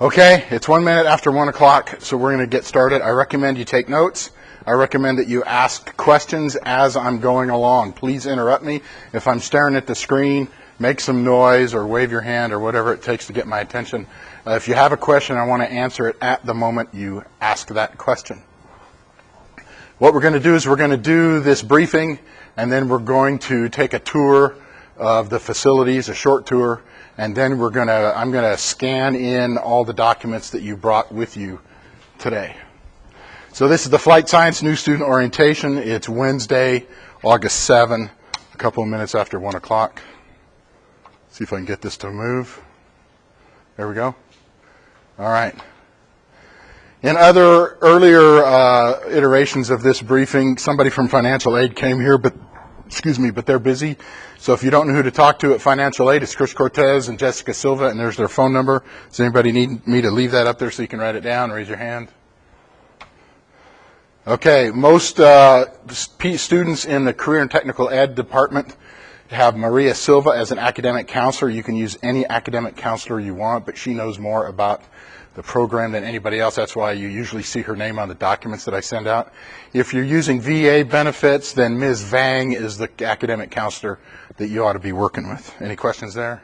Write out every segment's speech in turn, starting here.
Okay, it's 1 minute after 1 o'clock, so we're going to get started. I recommend you take notes. I recommend that you ask questions as I'm going along. Please interrupt me. If I'm staring at the screen, make some noise or wave your hand or whatever it takes to get my attention. If you have a question, I want to answer it at the moment you ask that question. What we're going to do is we're going to do this briefing, and then we're going to take a tour of the facilities, a short tour, and then I'm going to scan in all the documents that you brought with you today. So this is the Flight Science New Student Orientation. It's Wednesday, August 7, a couple of minutes after 1 o'clock. See if I can get this to move. There we go. All right. In other earlier iterations of this briefing, somebody from financial aid came here, but they're busy. So if you don't know who to talk to at financial aid, it's Chris Cortez and Jessica Silva, and there's their phone number. Does anybody need me to leave that up there so you can write it down? Raise your hand. Okay, most students in the Career and Technical Ed department have Maria Silva as an academic counselor. You can use any academic counselor you want, but she knows more about the program than anybody else. That's why you usually see her name on the documents that I send out. If you're using VA benefits, then Ms. Vang is the academic counselor that you ought to be working with. Any questions there?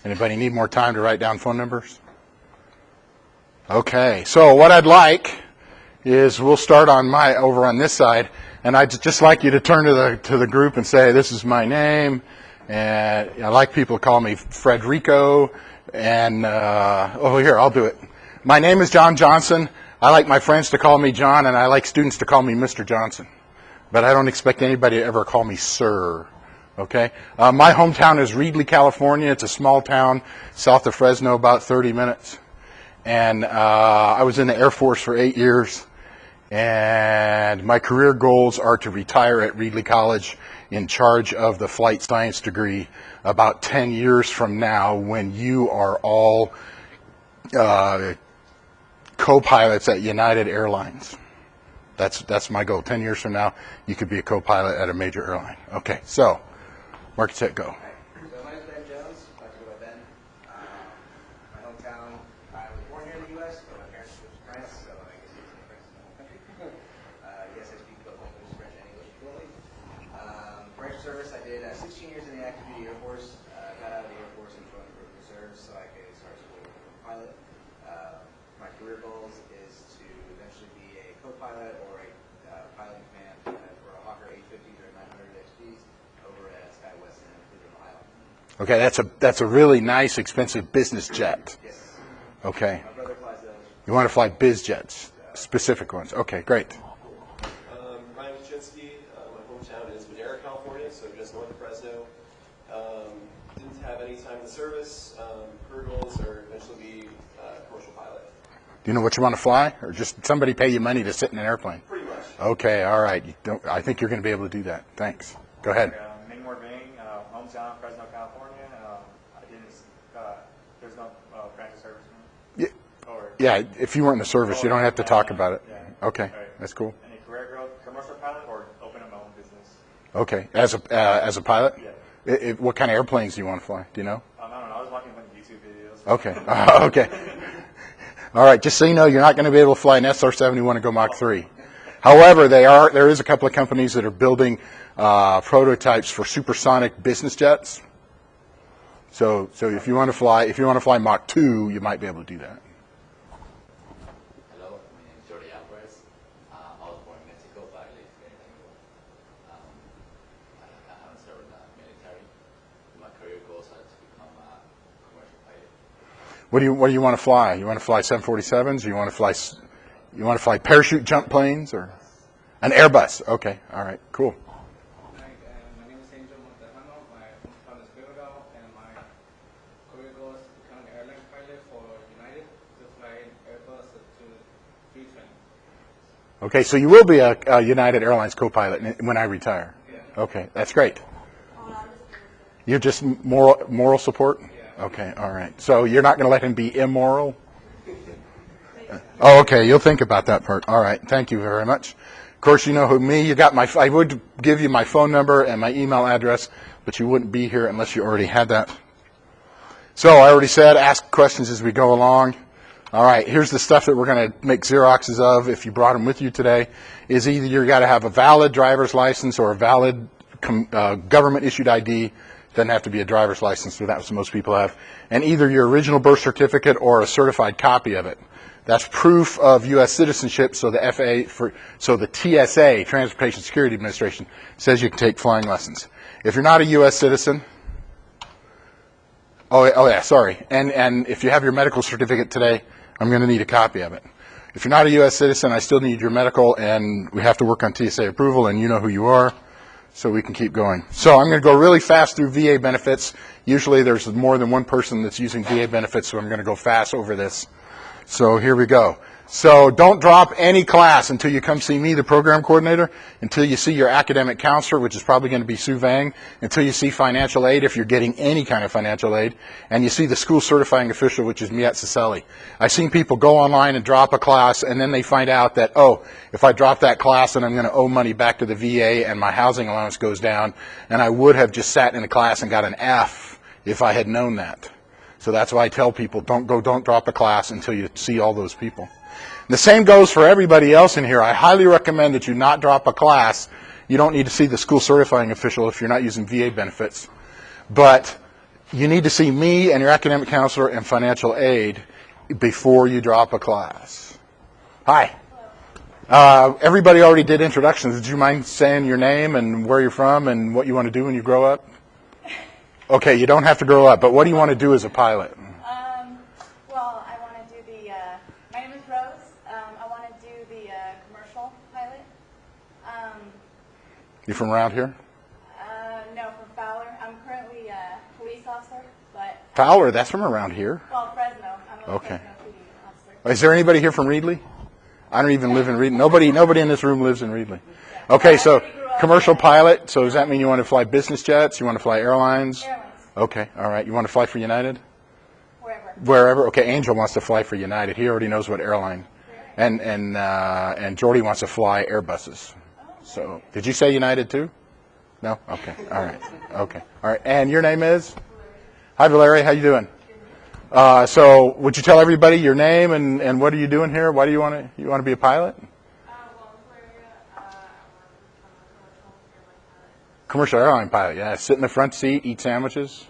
Anybody need more time to write down phone numbers? Okay, so what I'd like is we'll start over on this side, and I'd just like you to turn to the group and say, this is my name, and I like people to call me Frederico, and here, I'll do it. My name is John Johnson. I like my friends to call me John, and I like students to call me Mr. Johnson. But I don't expect anybody to ever call me Sir. Okay? My hometown is Reedley, California. It's a small town south of Fresno, about 30 minutes. And I was in the Air Force for 8 years. And my career goals are to retire at Reedley College in charge of the flight science degree about 10 years from now, when you are all co-pilots at United Airlines. That's my goal. 10 years from now, you could be a co-pilot at a major airline. Okay, so, mark, set, go. So my name is Ben Jones. I like to go by Ben. My hometown, I was born here in the U.S., but my parents moved to France, so I guess it's in France in the whole country. Yes, I speak both languages, French and English fluently. For extra service, I did 16 years in the active duty Air Force. Got out of the Air Force and joined the reserves so I could start school as a pilot. My career goals is to eventually be a co-pilot or a pilot in command for a Hawker 850s or 900 XPs over at SkyWest in Cleveland, Ohio. Okay, that's a really nice, expensive business jet. Yes. Okay. My brother flies those. You want to fly biz jets, specific ones. Okay, great. Ryan Wachinsky, my hometown is Madera, California, so just north of Fresno. Didn't have any time in the service. Career goals are eventually be a commercial pilot. Do you know what you want to fly, or just somebody pay you money to sit in an airplane? Pretty much. Okay, all right. I think you're going to be able to do that. Thanks. Go ahead. Ming hometown, Fresno, California. There's no transit service for me? Yeah, if you weren't in the service, you don't have to talk about it. Yeah. Okay, Right. that's cool. Any career growth, commercial pilot, or open up my own business? Okay, as a pilot? Yeah. What kind of airplanes do you want to fly? Do you know? I don't know. I was watching a bunch of YouTube videos. Okay, okay. All right, just so you know, you're not going to be able to fly an SR-71 and go Mach 3. However, there is a couple of companies that are building prototypes for supersonic business jets. So if you want to fly Mach 2, you might be able to do that. Hello, my name is Jordi Alvarez. I was born in Mexico, but I live here in Mexico. I haven't served in the military. My career goals are to become a commercial pilot. What do you want to fly? You want to fly 747s? Or you want to fly parachute jump planes, or an Airbus? Okay, all right, cool. Hi, my name is Angel Montejano. My hometown is Bilbao, and my career goal is to become an airline pilot for United to fly Airbus to 320. Okay, so you will be a United Airlines co-pilot when I retire. Yeah. Okay, that's great. You're just moral support? Okay, all right. So you're not going to let him be immoral? Oh, okay, you'll think about that part. All right, thank you very much. Of course, you know who me. I would give you my phone number and my email address, but you wouldn't be here unless you already had that. So I already said, ask questions as we go along. All right, here's the stuff that we're going to make Xeroxes of if you brought them with you today. Is either you got to have a valid driver's license or a valid government-issued ID. Doesn't have to be a driver's license, but that's what most people have. And either your original birth certificate or a certified copy of it. That's proof of U.S. citizenship, so the TSA, Transportation Security Administration, says you can take flying lessons. If you're not a U.S. citizen, oh yeah, sorry. And if you have your medical certificate today, I'm going to need a copy of it. If you're not a U.S. citizen, I still need your medical, and we have to work on TSA approval, and you know who you are, so we can keep going. So I'm going to go really fast through VA benefits. Usually there's more than one person that's using VA benefits, so I'm going to go fast over this. So here we go. So don't drop any class until you come see me, the program coordinator, until you see your academic counselor, which is probably going to be Sue Vang, until you see financial aid, if you're getting any kind of financial aid, and you see the school certifying official, which is Miet Ciceli. I've seen people go online and drop a class, and then they find out that, oh, if I drop that class, then I'm going to owe money back to the VA, and my housing allowance goes down, and I would have just sat in a class and got an F if I had known that. So that's why I tell people, don't drop a class until you see all those people. The same goes for everybody else in here. I highly recommend that you not drop a class. You don't need to see the school certifying official if you're not using VA benefits. But you need to see me and your academic counselor and financial aid before you drop a class. Hi. Everybody already did introductions. Did you mind saying your name and where you're from and what you want to do when you grow up? Okay, you don't have to grow up, but what do you want to do as a pilot? Well, I want to do the, my name is Rose. I want to do the commercial pilot. You from around here? No, from Fowler. I'm currently a police officer, but... Fowler, that's from around here. Well, Fresno. I'm a Okay. Fresno PD officer. Is there anybody here from Reedley? I don't even live in Reedley. Nobody in this room lives in Reedley. Okay, so commercial pilot, so does that mean you want to fly business jets? You want to fly airlines? Airlines. Okay, all right. You want to fly for United? Wherever. Wherever? Okay, Angel wants to fly for United. He already knows what airline. And Jordy wants to fly Airbuses. So, did you say United too? No? Okay, all right. Okay, all right. And your name is? Hi, Valeria. How you doing? So, would you tell everybody your name and what are you doing here? Why do you want to be a pilot? Commercial airline pilot, yeah. Sit in the front seat, eat sandwiches,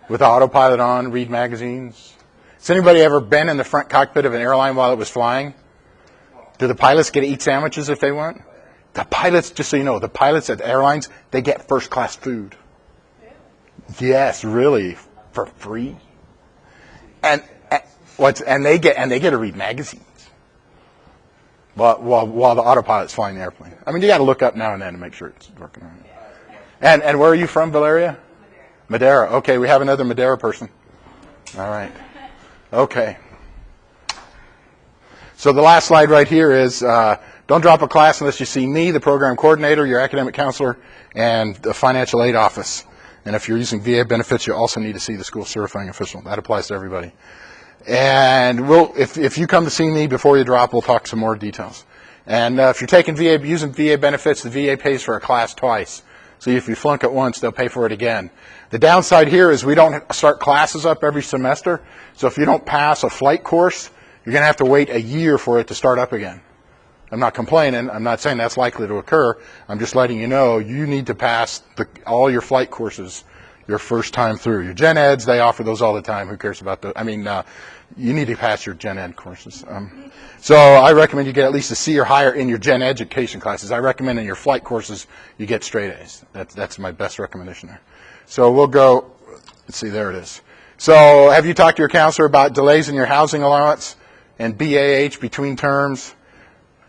with the autopilot on, read magazines. Has anybody ever been in the front cockpit of an airline while it was flying? Do the pilots get to eat sandwiches if they want? The pilots, just so you know, the pilots at the airlines, they get first class food. Yes, really, for free. And they get to read magazines while the autopilot's flying the airplane. I mean, you got to look up now and then to make sure it's working right. And where are you from, Valeria? Madera. Okay, we have another Madera person. All right. Okay. So the last slide right here is don't drop a class unless you see me, the program coordinator, your academic counselor, and the financial aid office. And if you're using VA benefits, you also need to see the school certifying official. That applies to everybody. And if you come to see me before you drop, we'll talk some more details. And if you're using VA benefits, the VA pays for a class twice. So if you flunk it once, they'll pay for it again. The downside here is we don't start classes up every semester. So if you don't pass a flight course, you're going to have to wait a year for it to start up again. I'm not complaining. I'm not saying that's likely to occur. I'm just letting you know you need to pass all your flight courses your first time through. Your gen eds, they offer those all the time. Who cares about those? I mean, you need to pass your gen ed courses. So I recommend you get at least a C or higher in your gen education classes. I recommend in your flight courses you get straight A's. That's my best recommendation there. So we'll go, let's see, there it is. So have you talked to your counselor about delays in your housing allowance and BAH between terms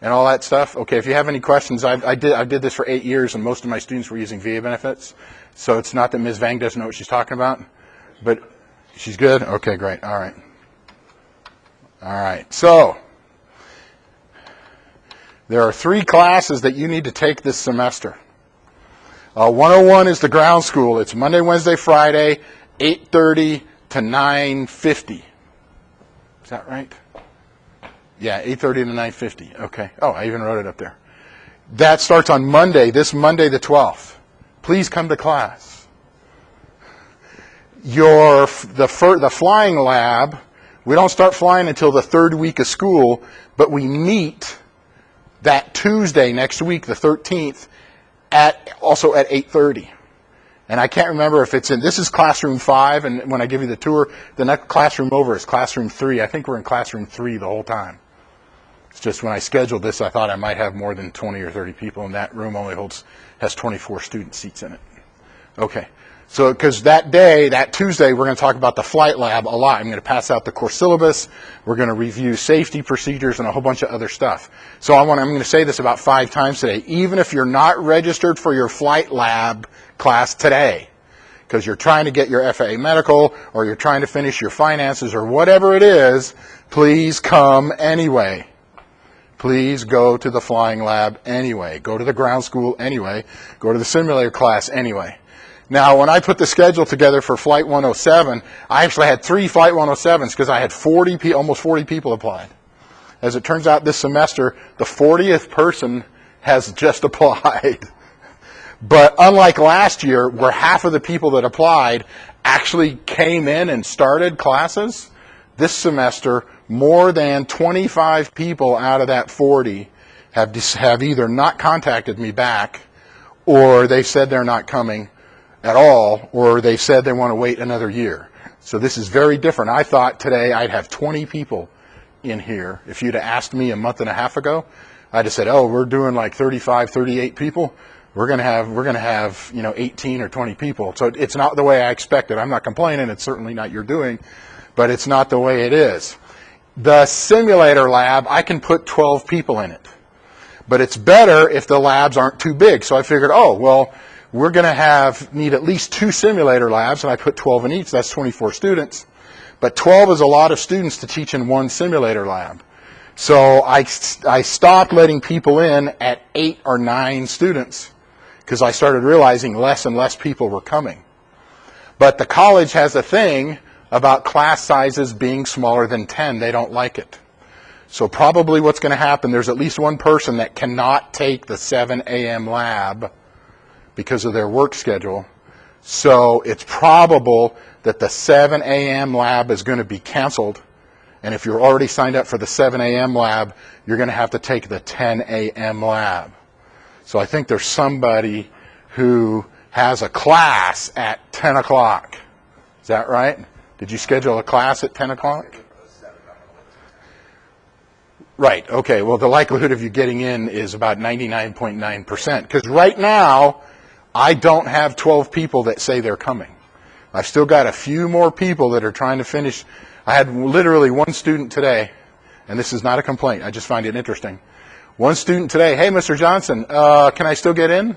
and all that stuff? Okay, if you have any questions, I did this for 8 years and most of my students were using VA benefits. So it's not that Ms. Vang doesn't know what she's talking about, but she's good? Okay, great. All right. All right. So there are 3 classes that you need to take this semester. 101 is the ground school. It's Monday, Wednesday, Friday, 8:30 to 9:50. Is that right? Yeah, 8:30 to 9:50. Okay. Oh, I even wrote it up there. That starts on Monday, this Monday the 12th. Please come to class. The flying lab We don't start flying until the third week of school, but we meet that Tuesday next week, the 13th, also at 8:30. And I can't remember if it's in, this is classroom 5, and when I give you the tour, the next classroom over is classroom 3. I think we're in classroom 3 the whole time. It's just when I scheduled this, I thought I might have more than 20 or 30 people, and that room only has 24 student seats in it. Okay. So, because that day, that Tuesday, we're going to talk about the flight lab a lot. I'm going to pass out the course syllabus. We're going to review safety procedures and a whole bunch of other stuff. So I'm going to say this about 5 times today. Even if you're not registered for your flight lab class today, because you're trying to get your FAA medical, or you're trying to finish your finances, or whatever it is, please come anyway. Please go to the flying lab anyway. Go to the ground school anyway. Go to the simulator class anyway. Now, when I put the schedule together for Flight 107, I actually had 3 Flight 107s because I had almost 40 people applied. As it turns out, this semester, the 40th person has just applied. But unlike last year, where half of the people that applied actually came in and started classes, this semester, more than 25 people out of that 40 have either not contacted me back, or they said they're not coming at all, or they said they want to wait another year. So this is very different. I thought today I'd have 20 people in here. If you'd have asked me a month and a half ago, I'd have said, oh, we're doing like 35, 38 people. We're going to have 18 or 20 people. So it's not the way I expected. I'm not complaining. It's certainly not your doing, but it's not the way it is. The simulator lab, I can put 12 people in it. But it's better if the labs aren't too big. So I figured, we're going to need at least 2 simulator labs, and I put 12 in each. That's 24 students. But 12 is a lot of students to teach in one simulator lab. So I stopped letting people in at 8 or 9 students because I started realizing less and less people were coming. But the college has a thing about class sizes being smaller than 10. They don't like it. So probably what's going to happen, there's at least one person that cannot take the 7 a.m. lab because of their work schedule. So it's probable that the 7 a.m. lab is going to be canceled. And if you're already signed up for the 7 a.m. lab, you're going to have to take the 10 a.m. lab. So I think there's somebody who has a class at 10 o'clock. Is that right? Did you schedule a class at 10 o'clock? Right. Okay. Well, the likelihood of you getting in is about 99.9%. Because right now, I don't have 12 people that say they're coming. I've still got a few more people that are trying to finish. I had literally one student today, and this is not a complaint. I just find it interesting. One student today, hey, Mr. Johnson, can I still get in?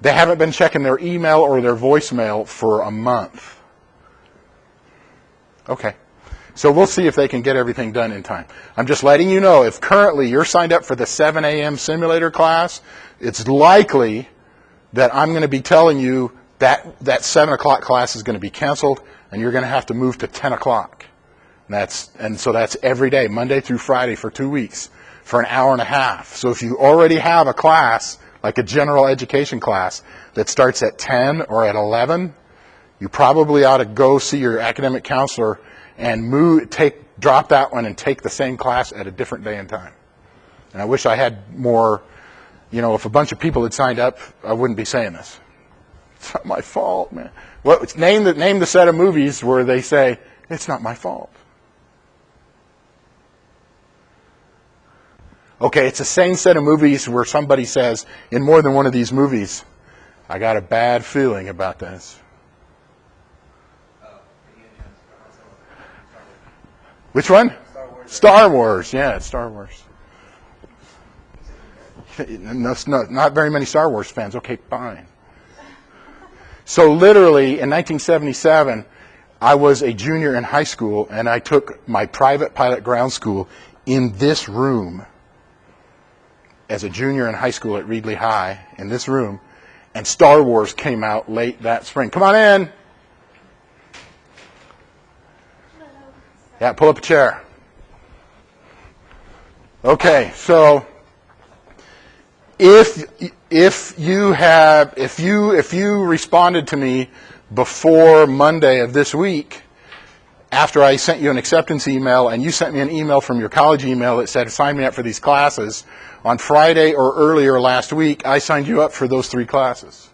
They haven't been checking their email or their voicemail for a month. Okay. So we'll see if they can get everything done in time. I'm just letting you know, if currently you're signed up for the 7 a.m. simulator class, it's likely that I'm going to be telling you that 7 o'clock class is going to be canceled, and you're going to have to move to 10 o'clock. And so that's every day, Monday through Friday for 2 weeks, for an hour and a half. So if you already have a class, like a general education class, that starts at 10 or at 11, you probably ought to go see your academic counselor and drop that one and take the same class at a different day and time. And I wish I had more. If a bunch of people had signed up, I wouldn't be saying this. It's not my fault, man. Name the set of movies where they say, it's not my fault. Okay, it's the same set of movies where somebody says, in more than one of these movies, I got a bad feeling about this. Which one? Star Wars. Yeah, it's Star Wars. No, not very many Star Wars fans. Okay, fine. So literally, in 1977, I was a junior in high school, and I took my private pilot ground school in this room as a junior in high school at Reedley High, in this room, and Star Wars came out late that spring. Come on in. Yeah, pull up a chair. Okay, so if you responded to me before Monday of this week, after I sent you an acceptance email and you sent me an email from your college email that said sign me up for these classes, on Friday or earlier last week, I signed you up for those 3 classes.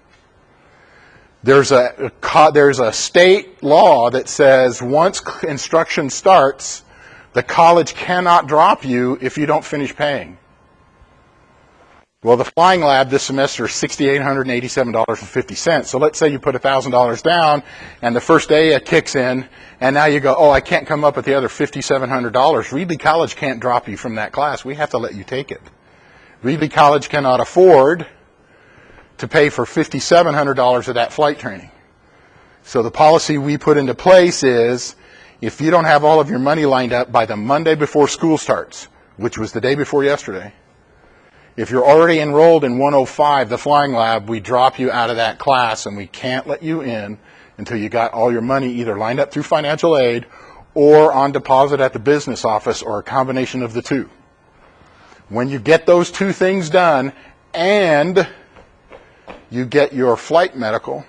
There's a state law that says once instruction starts, the college cannot drop you if you don't finish paying. Well, the flying lab this semester is $6,887.50. So let's say you put $1,000 down, and the first day it kicks in, and now you go, oh, I can't come up with the other $5,700. Reedley College can't drop you from that class. We have to let you take it. Reedley College cannot afford to pay for $5,700 of that flight training. So the policy we put into place is, if you don't have all of your money lined up by the Monday before school starts, which was the day before yesterday, if you're already enrolled in 105, the flying lab, we drop you out of that class and we can't let you in until you got all your money either lined up through financial aid or on deposit at the business office or a combination of the two. When you get those 2 things done and you get your flight medical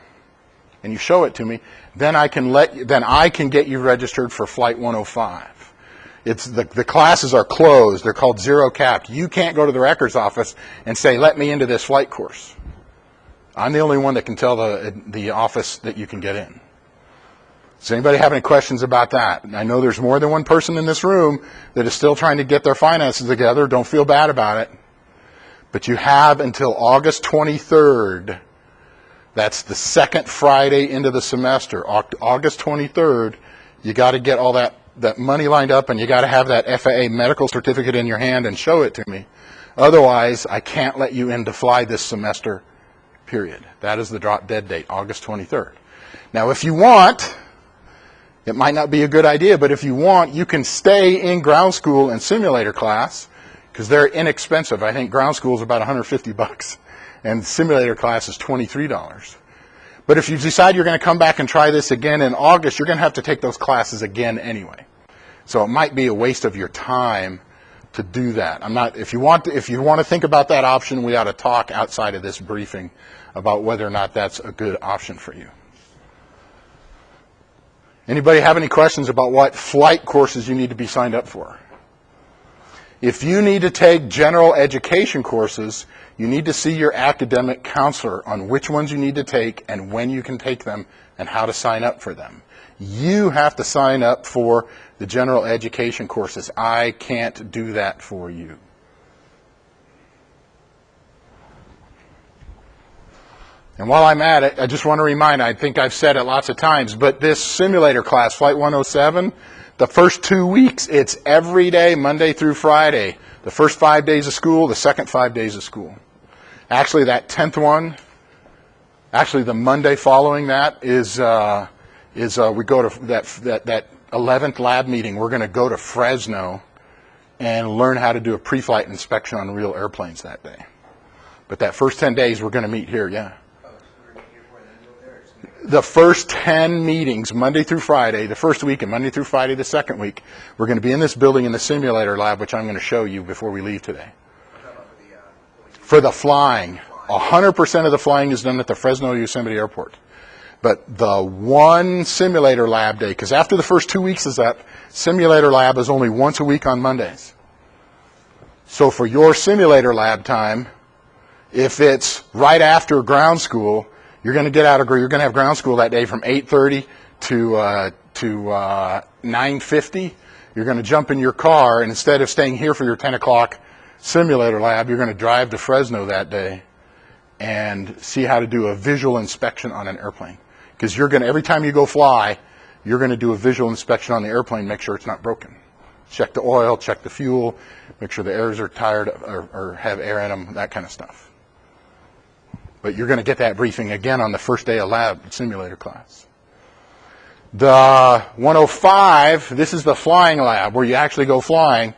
and you show it to me, then I can get you registered for Flight 105. The classes are closed. They're called zero capped. You can't go to the records office and say, let me into this flight course. I'm the only one that can tell the office that you can get in. Does anybody have any questions about that? I know there's more than one person in this room that is still trying to get their finances together. Don't feel bad about it. But you have until August 23rd. That's the second Friday into the semester. August 23rd, you got to get all that money lined up, and you got to have that FAA medical certificate in your hand and show it to me. Otherwise, I can't let you in to fly this semester, period. That is the drop dead date, August 23rd. Now, if you want, it might not be a good idea, but if you want, you can stay in ground school and simulator class, because they're inexpensive. I think ground school is about $150, and simulator class is $23. But if you decide you're going to come back and try this again in August, you're going to have to take those classes again anyway. So it might be a waste of your time to do that. If you want to think about that option, we ought to talk outside of this briefing about whether or not that's a good option for you. Anybody have any questions about what flight courses you need to be signed up for? If you need to take general education courses, you need to see your academic counselor on which ones you need to take and when you can take them and how to sign up for them. You have to sign up for the general education courses. I can't do that for you. And while I'm at it, I just want to remind, I think I've said it lots of times, but this simulator class, Flight 107, the first 2 weeks, it's every day, Monday through Friday. The first 5 days of school, the second 5 days of school. Actually, that 10th one, the Monday following that is we go to that 11th lab meeting. We're going to go to Fresno and learn how to do a pre-flight inspection on real airplanes that day. But that first 10 days, we're going to meet here, yeah. The first 10 meetings, Monday through Friday, the first week, and Monday through Friday, the second week, we're going to be in this building in the simulator lab, which I'm going to show you before we leave today. For the flying, 100% of the flying is done at the Fresno Yosemite Airport. But the one simulator lab day, because after the first 2 weeks is up, simulator lab is only once a week on Mondays. So for your simulator lab time, if it's right after ground school, you're going to have ground school that day from 8:30 to 9:50. You're going to jump in your car, and instead of staying here for your 10 o'clock simulator lab, you're going to drive to Fresno that day and see how to do a visual inspection on an airplane. Because every time you go fly, you're going to do a visual inspection on the airplane, make sure it's not broken. Check the oil, check the fuel, make sure the airs are tired or have air in them, that kind of stuff. But you're going to get that briefing again on the first day of lab simulator class. The 105, this is the flying lab where you actually go flying.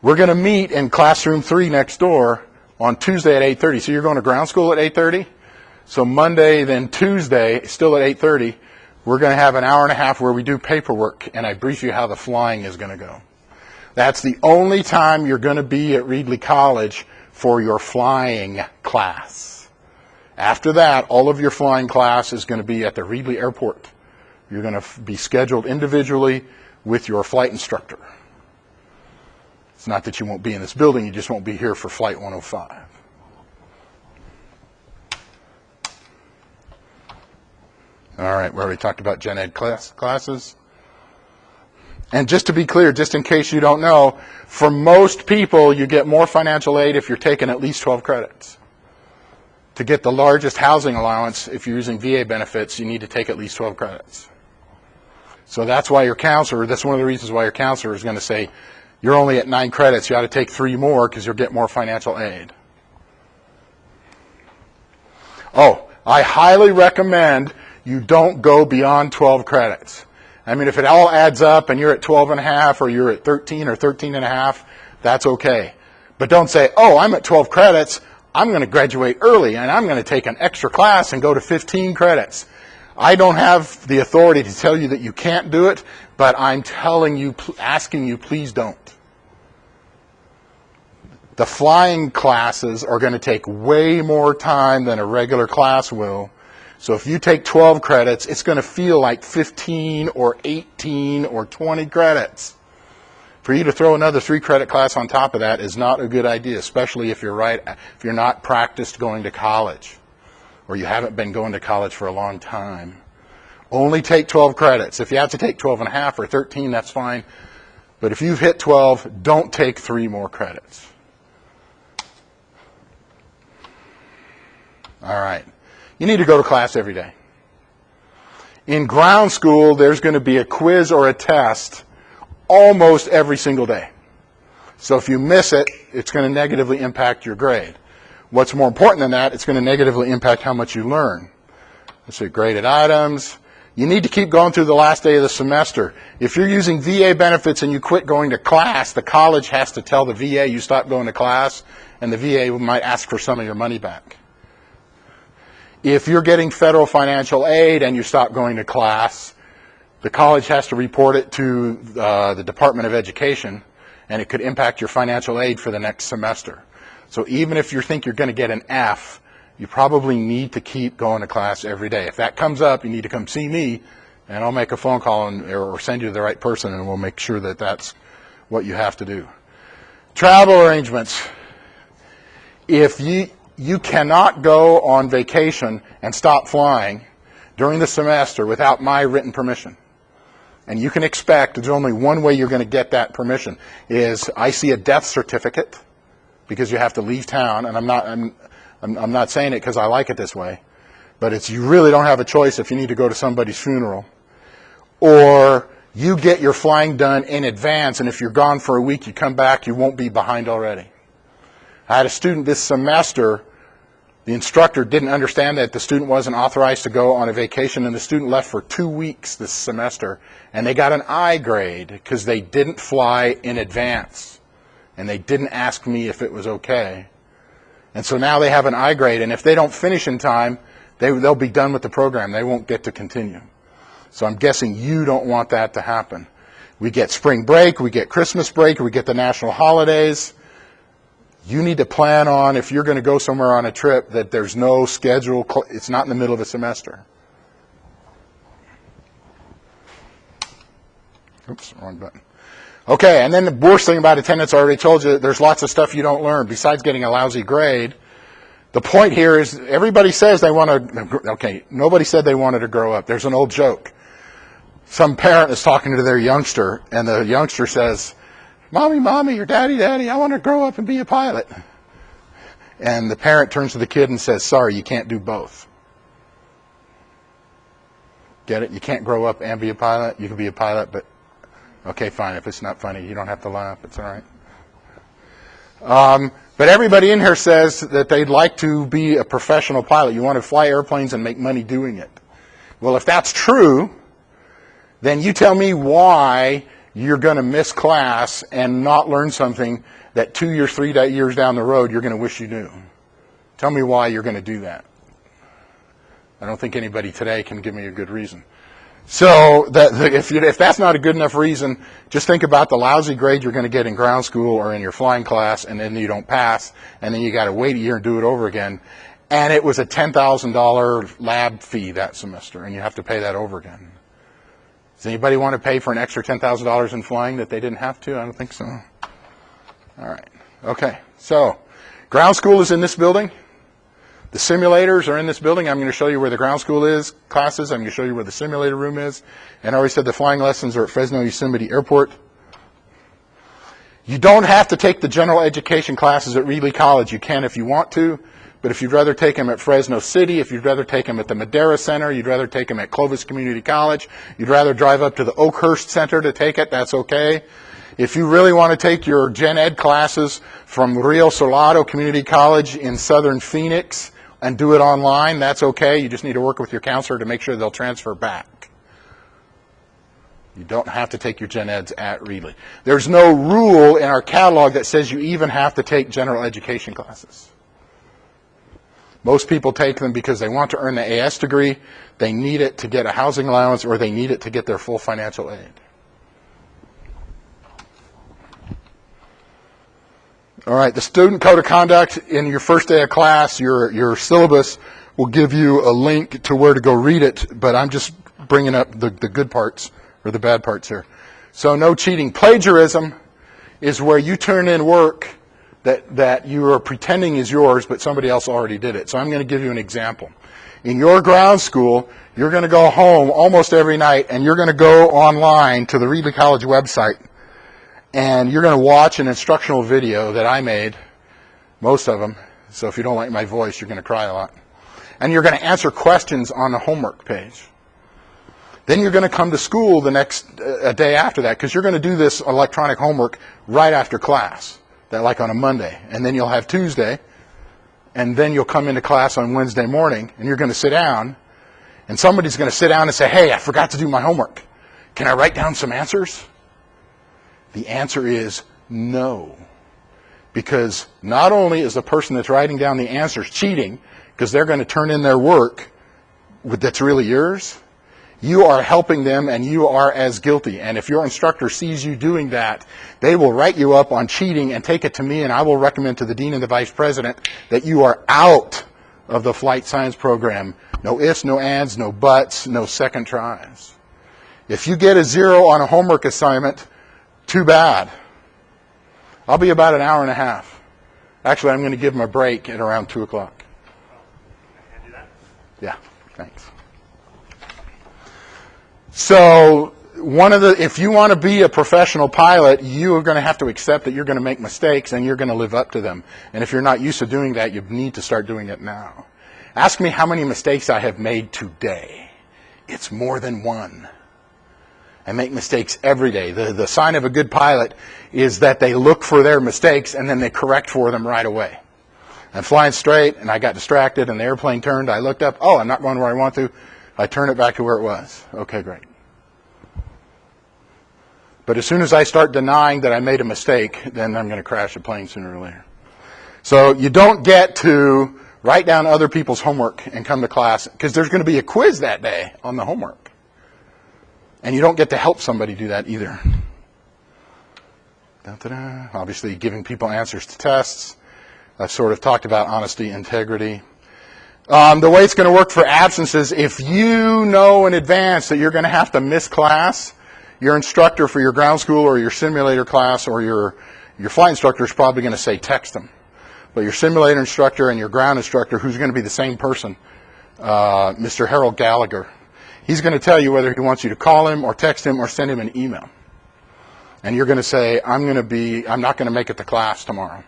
We're going to meet in classroom 3 next door on Tuesday at 8:30. So you're going to ground school at 8:30. So Monday, then Tuesday, still at 8:30, we're going to have an hour and a half where we do paperwork, and I brief you how the flying is going to go. That's the only time you're going to be at Reedley College for your flying class. After that, all of your flying class is going to be at the Reedley Airport. You're going to be scheduled individually with your flight instructor. It's not that you won't be in this building, you just won't be here for Flight 105. All right, we already talked about Gen Ed classes. And just to be clear, just in case you don't know, for most people, you get more financial aid if you're taking at least 12 credits. To get the largest housing allowance, if you're using VA benefits, you need to take at least 12 credits. So that's why your counselor, that's one of the reasons why your counselor is going to say, you're only at 9 credits, you ought to take 3 more because you'll get more financial aid. Oh, I highly recommend you don't go beyond 12 credits. I mean, if it all adds up and you're at 12 and a half or you're at 13 or 13 and a half, that's okay. But don't say, oh, I'm at 12 credits, I'm going to graduate early and I'm going to take an extra class and go to 15 credits. I don't have the authority to tell you that you can't do it, but I'm telling you, asking you, please don't. The flying classes are going to take way more time than a regular class will. So if you take 12 credits, it's going to feel like 15 or 18 or 20 credits. For you to throw another 3-credit class on top of that is not a good idea, especially if you're not practiced going to college or you haven't been going to college for a long time. Only take 12 credits. If you have to take 12 and a half or 13, that's fine. But if you've hit 12, don't take 3 more credits. All right. You need to go to class every day. In ground school, there's going to be a quiz or a test almost every single day. So if you miss it, it's going to negatively impact your grade. What's more important than that, it's going to negatively impact how much you learn. Let's see, graded items. You need to keep going through the last day of the semester. If you're using VA benefits and you quit going to class, the college has to tell the VA you stopped going to class, and the VA might ask for some of your money back. If you're getting federal financial aid and you stop going to class, the college has to report it to the Department of Education, and it could impact your financial aid for the next semester. So even if you think you're going to get an F, you probably need to keep going to class every day. If that comes up, you need to come see me, and I'll make a phone call or send you to the right person, and we'll make sure that that's what you have to do. Travel arrangements. If you cannot go on vacation and stop flying during the semester without my written permission. And you can expect there's only one way you're going to get that permission is I see a death certificate because you have to leave town, and I'm not saying it because I like it this way, but it's you really don't have a choice if you need to go to somebody's funeral. Or you get your flying done in advance, and if you're gone for a week, you come back, you won't be behind already. I had a student this semester. The instructor didn't understand that the student wasn't authorized to go on a vacation, and the student left for 2 weeks this semester, and they got an I grade because they didn't fly in advance, and they didn't ask me if it was okay. And so now they have an I grade, and if they don't finish in time, they'll be done with the program. They won't get to continue. So I'm guessing you don't want that to happen. We get spring break, we get Christmas break, we get the national holidays. You need to plan on, if you're going to go somewhere on a trip, that there's no schedule, it's not in the middle of a semester. Oops, wrong button. Okay, and then the worst thing about attendance, I already told you, there's lots of stuff you don't learn besides getting a lousy grade. The point here is everybody says they want to, okay, nobody said they wanted to grow up. There's an old joke. Some parent is talking to their youngster, and the youngster says, Mommy, or Daddy, I want to grow up and be a pilot. And the parent turns to the kid and says, sorry, you can't do both. Get it? You can't grow up and be a pilot. You can be a pilot, but okay, fine. If it's not funny, you don't have to laugh. It's all right. But everybody in here says that they'd like to be a professional pilot. You want to fly airplanes and make money doing it. Well, if that's true, then you tell me why you're going to miss class and not learn something that 2 years, 3 years down the road you're going to wish you knew. Tell me why you're going to do that. I don't think anybody today can give me a good reason. So if that's not a good enough reason, just think about the lousy grade you're going to get in ground school or in your flying class, and then you don't pass, and then you got to wait a year and do it over again. And it was a $10,000 lab fee that semester, and you have to pay that over again. Does anybody want to pay for an extra $10,000 in flying that they didn't have to? I don't think so. All right. Okay. So, ground school is in this building. The simulators are in this building. I'm going to show you where the ground school is, classes. I'm going to show you where the simulator room is. And I already said the flying lessons are at Fresno Yosemite Airport. You don't have to take the general education classes at Reedley College. You can if you want to. But if you'd rather take them at Fresno City, if you'd rather take them at the Madera Center, you'd rather take them at Clovis Community College, you'd rather drive up to the Oakhurst Center to take it, that's okay. If you really want to take your gen ed classes from Rio Salado Community College in southern Phoenix and do it online, that's okay. You just need to work with your counselor to make sure they'll transfer back. You don't have to take your gen eds at Reedley. There's no rule in our catalog that says you even have to take general education classes. Most people take them because they want to earn the AS degree, they need it to get a housing allowance, or they need it to get their full financial aid. All right, the student code of conduct in your first day of class, your syllabus will give you a link to where to go read it, but I'm just bringing up the good parts or the bad parts here. So no cheating. Plagiarism is where you turn in work that you are pretending is yours, but somebody else already did it. So I'm going to give you an example. In your ground school, you're going to go home almost every night, and you're going to go online to the Reedley College website, and you're going to watch an instructional video that I made, most of them. So if you don't like my voice, you're going to cry a lot. And you're going to answer questions on the homework page. Then you're going to come to school a day after that, because you're going to do this electronic homework right after class, like on a Monday. And then you'll have Tuesday, and then you'll come into class on Wednesday morning, and you're going to sit down, and somebody's going to sit down and say, hey, I forgot to do my homework. Can I write down some answers? The answer is no. Because not only is the person that's writing down the answers cheating, because they're going to turn in their work that's really yours, you are helping them and you are as guilty. And if your instructor sees you doing that, they will write you up on cheating and take it to me, and I will recommend to the dean and the vice president that you are out of the flight science program. No ifs, no ands, no buts, no second tries. If you get a 0 on a homework assignment, too bad. I'll be about an hour and a half. Actually, I'm going to give them a break at around 2 o'clock. Can I do that? Yeah, thanks. So if you want to be a professional pilot, you are going to have to accept that you're going to make mistakes and you're going to live up to them. And if you're not used to doing that, you need to start doing it now. Ask me how many mistakes I have made today. It's more than one. I make mistakes every day. The sign of a good pilot is that they look for their mistakes and then they correct for them right away. I'm flying straight and I got distracted and the airplane turned. I looked up. Oh, I'm not going where I want to. I turn it back to where it was. Okay, great. But as soon as I start denying that I made a mistake, then I'm going to crash the plane sooner or later. So you don't get to write down other people's homework and come to class, because there's going to be a quiz that day on the homework. And you don't get to help somebody do that either. Da-da-da. Obviously, giving people answers to tests. I've sort of talked about honesty, integrity. The way it's going to work for absences, if you know in advance that you're going to have to miss class, your instructor for your ground school or your simulator class or your flight instructor is probably going to say text them. But your simulator instructor and your ground instructor, who's going to be the same person, Mr. Harold Gallagher, he's going to tell you whether he wants you to call him or text him or send him an email. And you're going to say, I'm not going to make it to class tomorrow.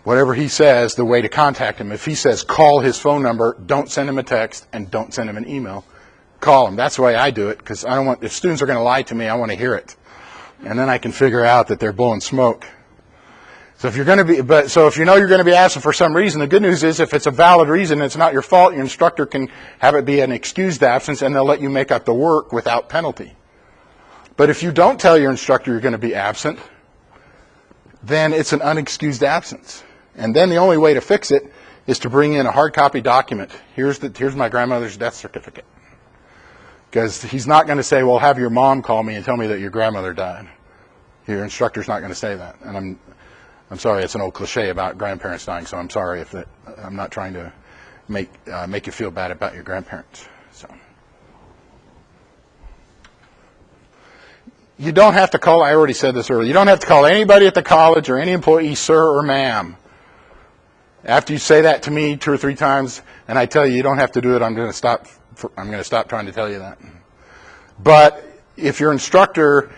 Whatever he says, the way to contact him. If he says call his phone number, don't send him a text and don't send him an email. Call him. That's the way I do it, because I don't want, if students are going to lie to me, I want to hear it. And then I can figure out that they're blowing smoke. So if you're going to be, so if you know you're going to be absent for some reason, the good news is if it's a valid reason, it's not your fault, your instructor can have it be an excused absence and they'll let you make up the work without penalty. But if you don't tell your instructor you're going to be absent, then it's an unexcused absence. And then the only way to fix it is to bring in a hard copy document. Here's my grandmother's death certificate. Because he's not going to say, well, have your mom call me and tell me that your grandmother died. Your instructor's not going to say that. And I'm sorry, it's an old cliche about grandparents dying, so I'm sorry if that, I'm not trying to make you feel bad about your grandparents. So, You don't have to call, I already said this earlier, you don't have to call anybody at the college or any employee sir or ma'am. After you say that to me 2 or 3 times, and I tell you don't have to do it, I'm going to stop trying to tell you that. But if your instructor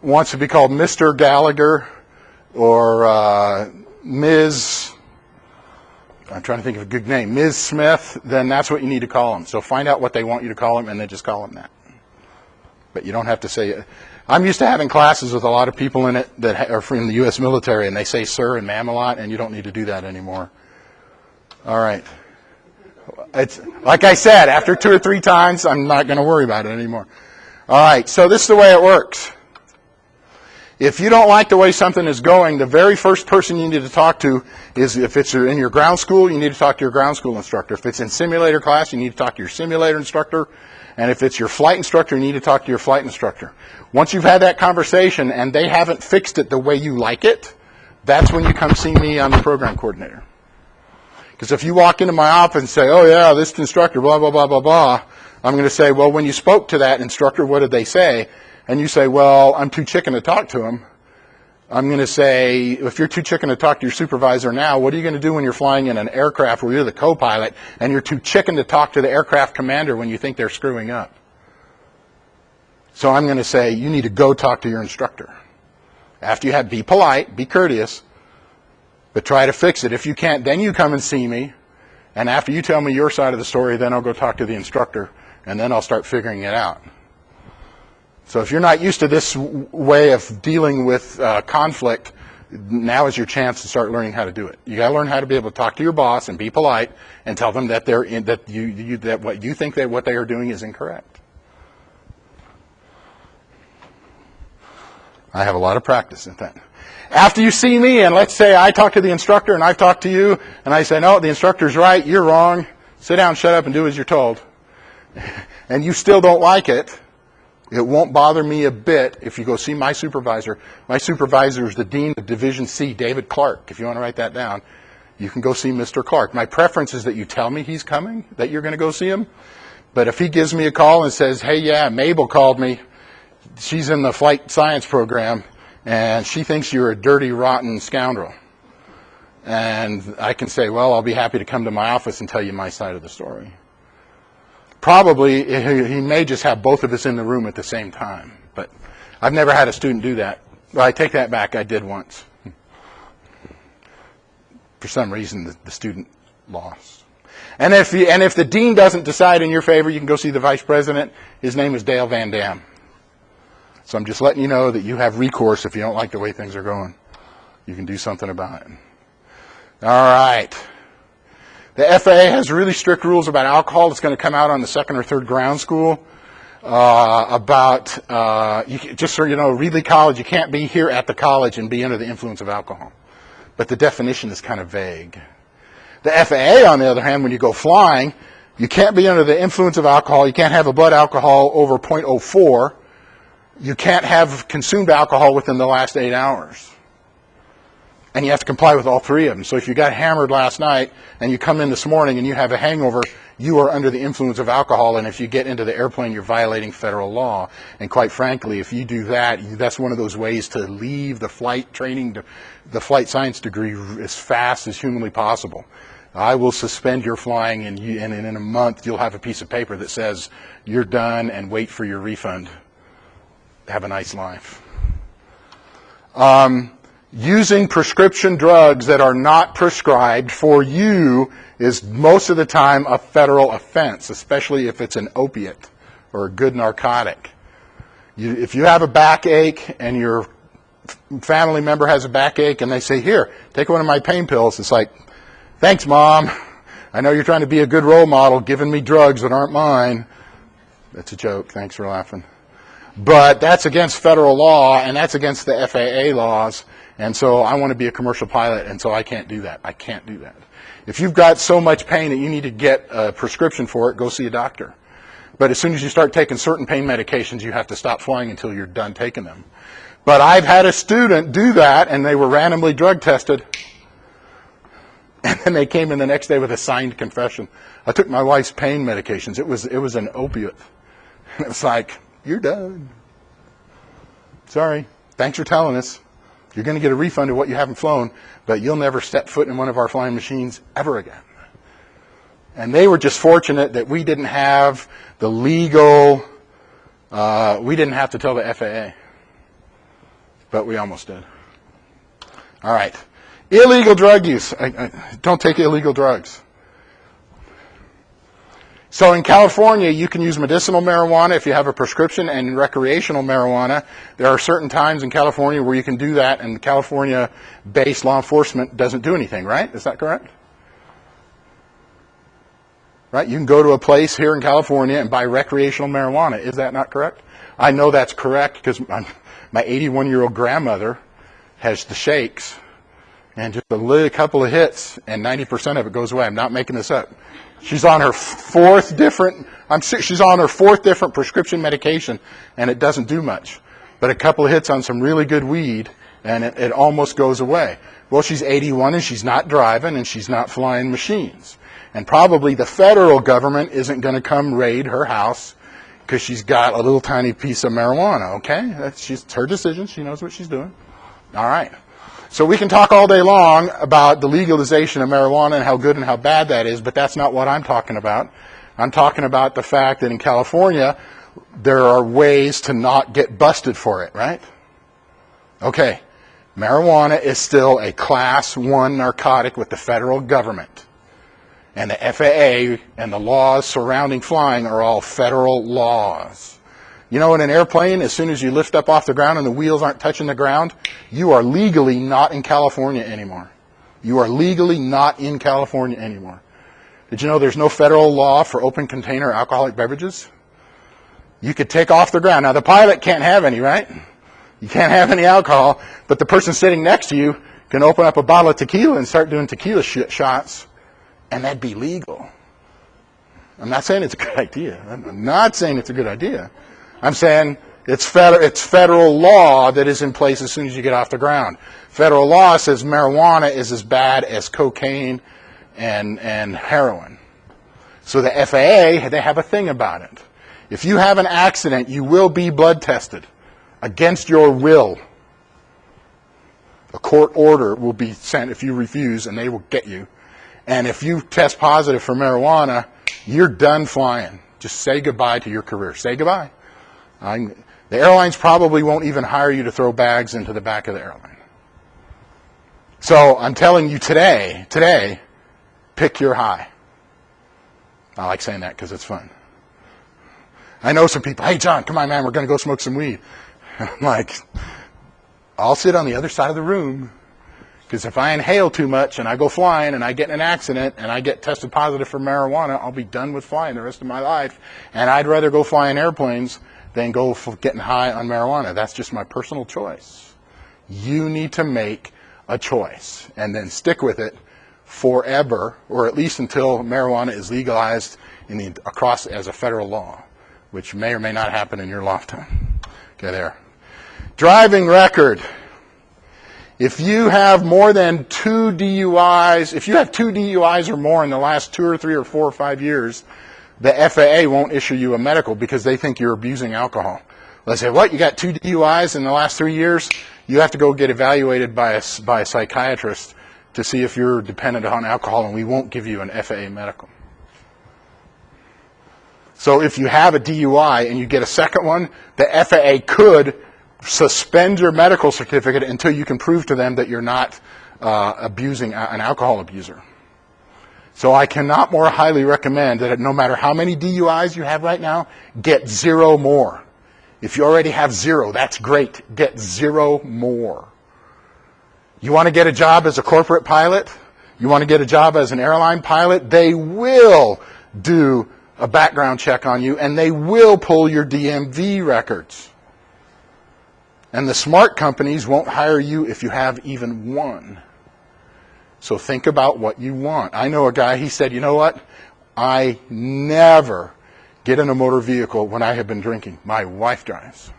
wants to be called Mr. Gallagher or Ms., I'm trying to think of a good name, Ms. Smith, then that's what you need to call them. So find out what they want you to call them and then just call them that. But you don't have to say it. I'm used to having classes with a lot of people in it that are from the U.S. military, and they say sir and ma'am a lot, and you don't need to do that anymore. All right. It's like I said, after 2 or 3 times, I'm not going to worry about it anymore. All right, so this is the way it works. If you don't like the way something is going, the very first person you need to talk to is, if it's in your ground school, you need to talk to your ground school instructor. If it's in simulator class, you need to talk to your simulator instructor. And if it's your flight instructor, you need to talk to your flight instructor. Once you've had that conversation and they haven't fixed it the way you like it, that's when you come see me. I'm the program coordinator. Because if you walk into my office and say, oh yeah, this instructor, blah, blah, blah, blah, blah, I'm going to say, well, when you spoke to that instructor, what did they say? And you say, well, I'm too chicken to talk to him. I'm going to say, if you're too chicken to talk to your supervisor now, what are you going to do when you're flying in an aircraft where you're the co-pilot and you're too chicken to talk to the aircraft commander when you think they're screwing up? So I'm going to say, you need to go talk to your instructor. After you have, be polite, be courteous, but try to fix it. If you can't, then you come and see me. And after you tell me your side of the story, then I'll go talk to the instructor, and then I'll start figuring it out. So if you're not used to this way of dealing with conflict, now is your chance to start learning how to do it. You got to learn how to be able to talk to your boss and be polite and tell them that that what you think that what they are doing is incorrect. I have a lot of practice in that. After you see me, and let's say I talk to the instructor and I've talked to you, and I say, no, the instructor's right, you're wrong, sit down, shut up, and do as you're told, and you still don't like it, it won't bother me a bit if you go see my supervisor. My supervisor is the Dean of Division C, David Clark. If you want to write that down, you can go see Mr. Clark. My preference is that you tell me he's coming, that you're going to go see him. But if he gives me a call and says, hey, yeah, Mabel called me, she's in the flight science program, and she thinks you're a dirty, rotten scoundrel. And I can say, well, I'll be happy to come to my office and tell you my side of the story. Probably, he may just have both of us in the room at the same time. But I've never had a student do that. Well, I take that back. I did once. For some reason, the student lost. And if the dean doesn't decide in your favor, you can go see the vice president. His name is Dale Van Dam. So I'm just letting you know that you have recourse if you don't like the way things are going. You can do something about it. All right. The FAA has really strict rules about alcohol. It's going to come out on the 2nd or 3rd ground school. Just so you know, Reedley College, you can't be here at the college and be under the influence of alcohol. But the definition is kind of vague. The FAA, on the other hand, when you go flying, you can't be under the influence of alcohol. You can't have a blood alcohol over 0.04. You can't have consumed alcohol within the last 8 hours. And you have to comply with all 3 of them. So if you got hammered last night and you come in this morning and you have a hangover, you are under the influence of alcohol. And if you get into the airplane, you're violating federal law. And quite frankly, if you do that, that's one of those ways to leave the flight training, the flight science degree as fast as humanly possible. I will suspend your flying, and in a month you'll have a piece of paper that says you're done and wait for your refund. Have a nice life. Using prescription drugs that are not prescribed for you is most of the time a federal offense, especially if it's an opiate or a good narcotic. If you have a backache and your family member has a backache and they say, here, take one of my pain pills, it's like, thanks, Mom. I know you're trying to be a good role model, giving me drugs that aren't mine. That's a joke. Thanks for laughing. But that's against federal law, and that's against the FAA laws. And so I want to be a commercial pilot, and so I can't do that. I can't do that. If you've got so much pain that you need to get a prescription for it, go see a doctor. But as soon as you start taking certain pain medications, you have to stop flying until you're done taking them. But I've had a student do that, and they were randomly drug tested. And then they came in the next day with a signed confession. I took my wife's pain medications. It was an opiate. And it was like, you're done. Sorry. Thanks for telling us. You're going to get a refund of what you haven't flown, but you'll never step foot in one of our flying machines ever again. And they were just fortunate that we didn't have the legal, we didn't have to tell the FAA. But we almost did. All right. Illegal drug use. Don't take illegal drugs. So in California, you can use medicinal marijuana if you have a prescription, and in recreational marijuana, there are certain times in California where you can do that, and California-based law enforcement doesn't do anything, right? Is that correct? Right? You can go to a place here in California and buy recreational marijuana. Is that not correct? I know that's correct because my 81-year-old grandmother has the shakes, and just a couple of hits, and 90% of it goes away. I'm not making this up. She's on her fourth different prescription medication, and it doesn't do much. But a couple of hits on some really good weed, and it almost goes away. Well, she's 81, and she's not driving, and she's not flying machines. And probably the federal government isn't going to come raid her house because she's got a little tiny piece of marijuana, okay? It's her decision. She knows what she's doing. All right. So we can talk all day long about the legalization of marijuana and how good and how bad that is, but that's not what I'm talking about. I'm talking about the fact that in California, there are ways to not get busted for it, right? Okay, marijuana is still a Class 1 narcotic with the federal government. And the FAA and the laws surrounding flying are all federal laws. You know, in an airplane, as soon as you lift up off the ground and the wheels aren't touching the ground, you are legally not in California anymore. You are legally not in California anymore. Did you know there's no federal law for open container alcoholic beverages? You could take off the ground. Now, the pilot can't have any, right? You can't have any alcohol, but the person sitting next to you can open up a bottle of tequila and start doing tequila shots, and that'd be legal. I'm not saying it's a good idea. I'm not saying it's a good idea. I'm saying it's federal law that is in place as soon as you get off the ground. Federal law says marijuana is as bad as cocaine and heroin. So the FAA, they have a thing about it. If you have an accident, you will be blood tested against your will. A court order will be sent if you refuse, and they will get you. And if you test positive for marijuana, you're done flying. Just say goodbye to your career. Say goodbye. The airlines probably won't even hire you to throw bags into the back of the airline. So I'm telling you today, pick your high. I like saying that because it's fun. I know some people, hey, John, come on, man, we're going to go smoke some weed. I'm like, I'll sit on the other side of the room, because if I inhale too much and I go flying and I get in an accident and I get tested positive for marijuana, I'll be done with flying the rest of my life. And I'd rather go fly in airplanes than go getting high on marijuana. That's just my personal choice. You need to make a choice and then stick with it forever, or at least until marijuana is legalized across as a federal law, which may or may not happen in your lifetime. Okay, there. Driving record. If you have more than 2 DUIs, if you have 2 DUIs or more in the last 2 or 3 or 4 or 5 years, the FAA won't issue you a medical because they think you're abusing alcohol. They say, what, you got 2 DUIs in the last 3 years? You have to go get evaluated by a psychiatrist to see if you're dependent on alcohol, and we won't give you an FAA medical. So if you have a DUI and you get a second one, the FAA could suspend your medical certificate until you can prove to them that you're not abusing an alcohol abuser. So I cannot more highly recommend that no matter how many DUIs you have right now, get 0 more. If you already have 0, that's great. Get 0 more. You want to get a job as a corporate pilot? You want to get a job as an airline pilot? They will do a background check on you, and they will pull your DMV records. And the smart companies won't hire you if you have even 1. So think about what you want. I know a guy, he said, you know what? I never get in a motor vehicle when I have been drinking. My wife drives.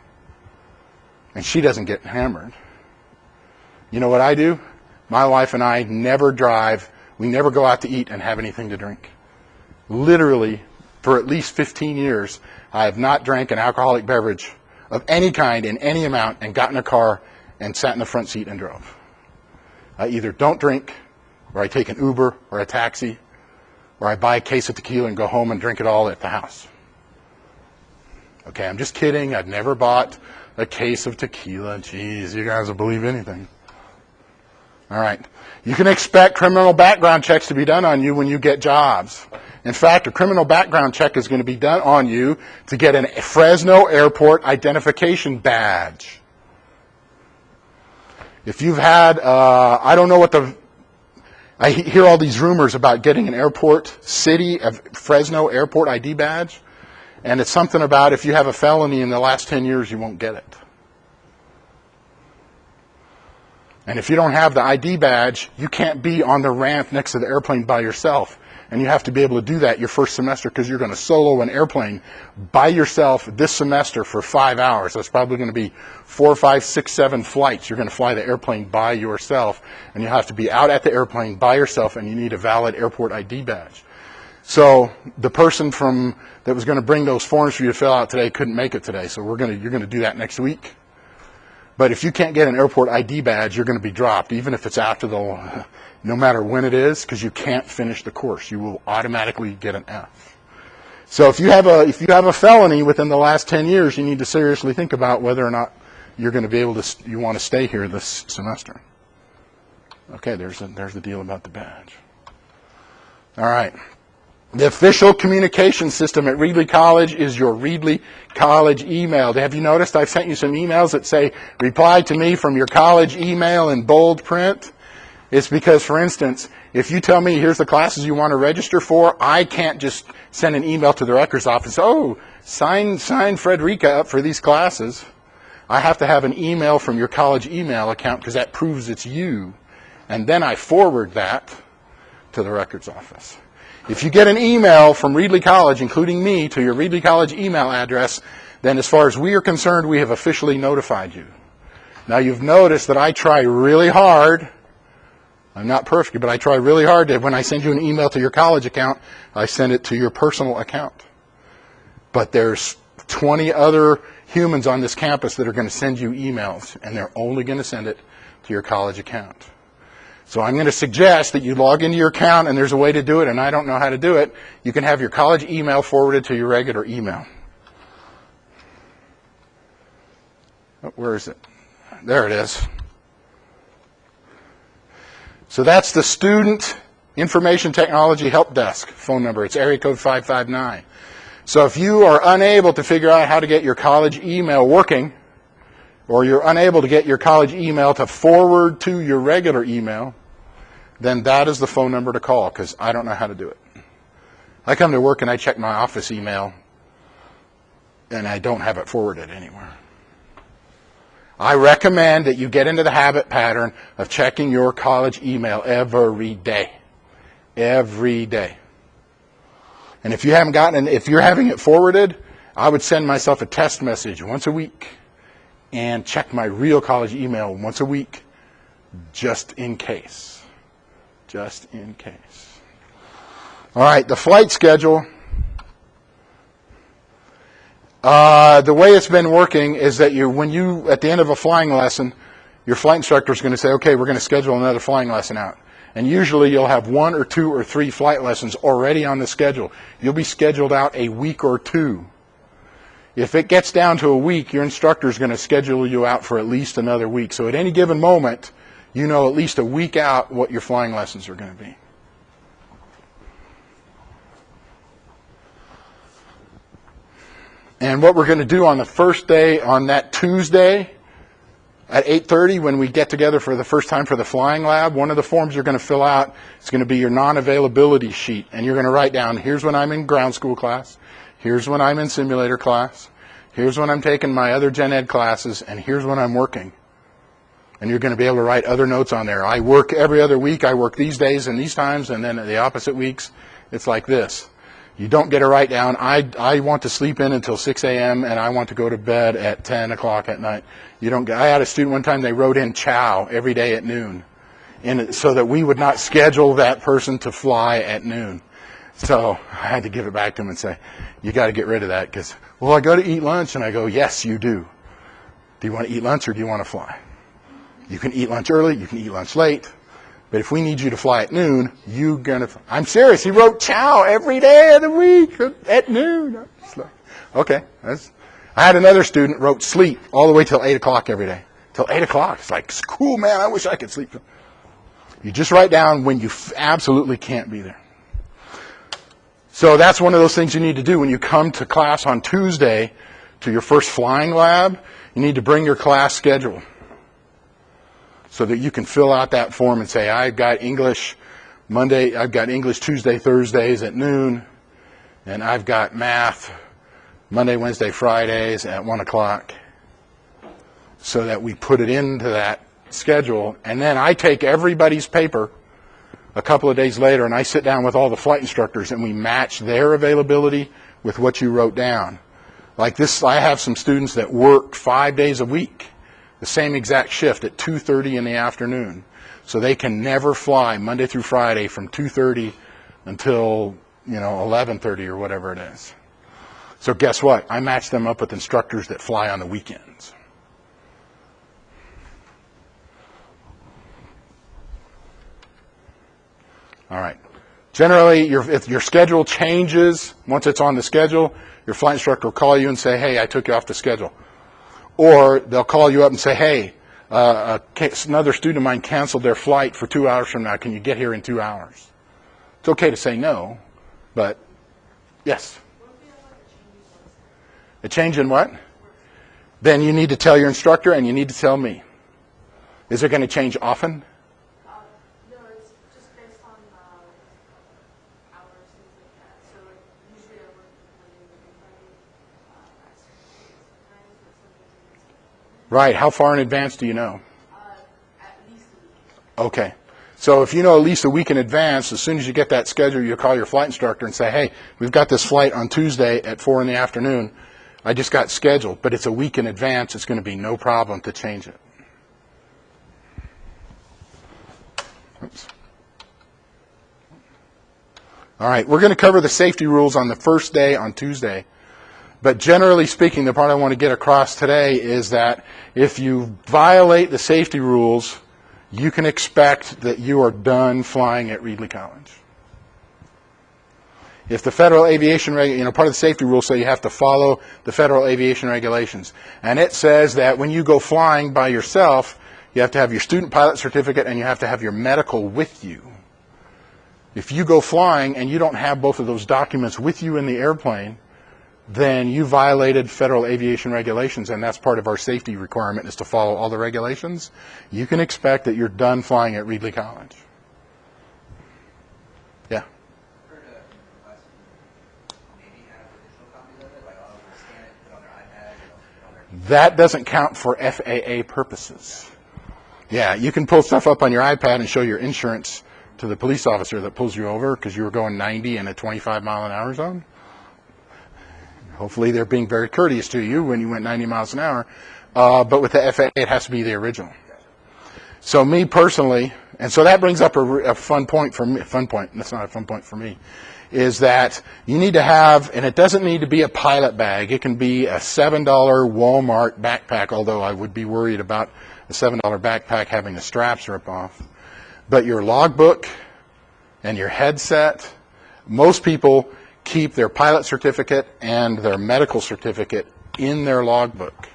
And she doesn't get hammered. You know what I do? My wife and I never drive. We never go out to eat and have anything to drink. Literally, for at least 15 years, I have not drank an alcoholic beverage of any kind in any amount and got in a car and sat in the front seat and drove. I either don't drink, or I take an Uber or a taxi, or I buy a case of tequila and go home and drink it all at the house. Okay, I'm just kidding. I've never bought a case of tequila. Jeez, you guys will believe anything. All right. You can expect criminal background checks to be done on you when you get jobs. In fact, a criminal background check is going to be done on you to get a Fresno Airport identification badge. If you've had, I don't know what I hear all these rumors about getting an airport, city of Fresno Airport ID badge, and it's something about if you have a felony in the last 10 years, you won't get it. And if you don't have the ID badge, you can't be on the ramp next to the airplane by yourself. And you have to be able to do that your first semester because you're going to solo an airplane by yourself this semester for 5 hours. That's probably going to be 4, 5, 6, 7 flights. You're going to fly the airplane by yourself. And you have to be out at the airplane by yourself, and you need a valid airport ID badge. So the person that was going to bring those forms for you to fill out today couldn't make it today. So you're going to do that next week. But if you can't get an airport ID badge, you're going to be dropped, even if it's after no matter when it is, because you can't finish the course. You will automatically get an F. So if you have a felony within the last 10 years, you need to seriously think about whether or not you're going to be able to. You want to stay here this semester. Okay, there's the deal about the badge. All right. The official communication system at Reedley College is your Reedley College email. Have you noticed I've sent you some emails that say, reply to me from your college email in bold print? It's because, for instance, if you tell me here's the classes you want to register for, I can't just send an email to the records office, sign Frederica up for these classes. I have to have an email from your college email account because that proves it's you. And then I forward that to the records office. If you get an email from Reedley College, including me, to your Reedley College email address, then as far as we are concerned, we have officially notified you. Now, you've noticed that I try really hard. I'm not perfect, but I try really hard that when I send you an email to your college account, I send it to your personal account. But there's 20 other humans on this campus that are going to send you emails, and they're only going to send it to your college account. So I'm going to suggest that you log into your account, and there's a way to do it, and I don't know how to do it. You can have your college email forwarded to your regular email. Oh, where is it? There it is. So that's the Student Information Technology Help Desk phone number. It's area code 559. So if you are unable to figure out how to get your college email working, or you're unable to get your college email to forward to your regular email, then that is the phone number to call, because I don't know how to do it. I come to work and I check my office email, and I don't have it forwarded anywhere. I recommend that you get into the habit pattern of checking your college email every day. Every day. And if you're having it forwarded, I would send myself a test message once a week and check my real college email once a week, just in case. Just in case. All right, the flight schedule. The way it's been working is that at the end of a flying lesson, your flight instructor is going to say, okay, we're going to schedule another flying lesson out. And usually you'll have 1 or 2 or 3 flight lessons already on the schedule. You'll be scheduled out a week or 2. If it gets down to a week, your instructor is going to schedule you out for at least another week. So at any given moment, you know at least a week out what your flying lessons are going to be. And what we're going to do on the first day, on that Tuesday at 8:30, when we get together for the first time for the flying lab, one of the forms you're going to fill out is going to be your non-availability sheet. And you're going to write down, here's when I'm in ground school class, here's when I'm in simulator class, here's when I'm taking my other gen ed classes, and here's when I'm working. And you're going to be able to write other notes on there. I work every other week, I work these days and these times, and then the opposite weeks, it's like this. You don't get a write down. I want to sleep in until 6 a.m. and I want to go to bed at 10 o'clock at night. I had a student one time, they wrote in chow every day at noon, so that we would not schedule that person to fly at noon. So I had to give it back to him and say, you got to get rid of that, because, well, I got to eat lunch. And I go, yes, you do. Do you want to eat lunch or do you want to fly? You can eat lunch early, you can eat lunch late, but if we need you to fly at noon, I'm serious, he wrote chow every day of the week at noon. Okay. I had another student wrote sleep all the way till 8 o'clock every day. Till 8 o'clock. It's like, it's cool, man, I wish I could sleep. You just write down when you absolutely can't be there. So that's one of those things you need to do when you come to class on Tuesday to your first flying lab. You need to bring your class schedule so that you can fill out that form and say, I've got English Monday, I've got English Tuesday, Thursdays at noon, and I've got math Monday, Wednesday, Fridays at 1 o'clock, so that we put it into that schedule. And then I take everybody's paper a couple of days later and I sit down with all the flight instructors and we match their availability with what you wrote down. Like this, I have some students that work 5 days a week, the same exact shift at 2:30 in the afternoon. So they can never fly Monday through Friday from 2:30 until 11:30 or whatever it is. So guess what? I match them up with instructors that fly on the weekends. All right. Generally, if your schedule changes, once it's on the schedule, your flight instructor will call you and say, hey, I took you off the schedule. Or they'll call you up and say, hey, another student of mine canceled their flight for 2 hours from now. Can you get here in 2 hours? It's okay to say no, but yes. A change in what? Then you need to tell your instructor and you need to tell me. Is it going to change often? No, it's just based on hours, things like that. So usually I work Monday, Friday, sometimes, but sometimes. Right. How far in advance do you know? At least a week. Okay. So if you know at least a week in advance, as soon as you get that schedule, you call your flight instructor and say, hey, we've got this flight on Tuesday at 4 in the afternoon. I just got scheduled, but it's a week in advance. It's going to be no problem to change it. Oops. All right, we're going to cover the safety rules on the first day on Tuesday. But generally speaking, the part I want to get across today is that if you violate the safety rules, you can expect that you are done flying at Reedley College. If the federal aviation, part of the safety rules say you have to follow the federal aviation regulations. And it says that when you go flying by yourself, you have to have your student pilot certificate and you have to have your medical with you. If you go flying and you don't have both of those documents with you in the airplane, then you violated federal aviation regulations, and that's part of our safety requirement is to follow all the regulations. You can expect that you're done flying at Reedley College. Yeah? That doesn't count for FAA purposes. Yeah, you can pull stuff up on your iPad and show your insurance to the police officer that pulls you over because you were going 90 in a 25-mile-an-hour zone. Hopefully they're being very courteous to you when you went 90 miles an hour. But with the FAA, it has to be the original. So me personally, and so that brings up a fun point for me. Fun point, that's not a fun point for me, is that you need to have, and it doesn't need to be a pilot bag. It can be a $7 Walmart backpack, although I would be worried about a $7 backpack having the straps rip off. But your logbook and your headset, most people keep their pilot certificate and their medical certificate in their logbook.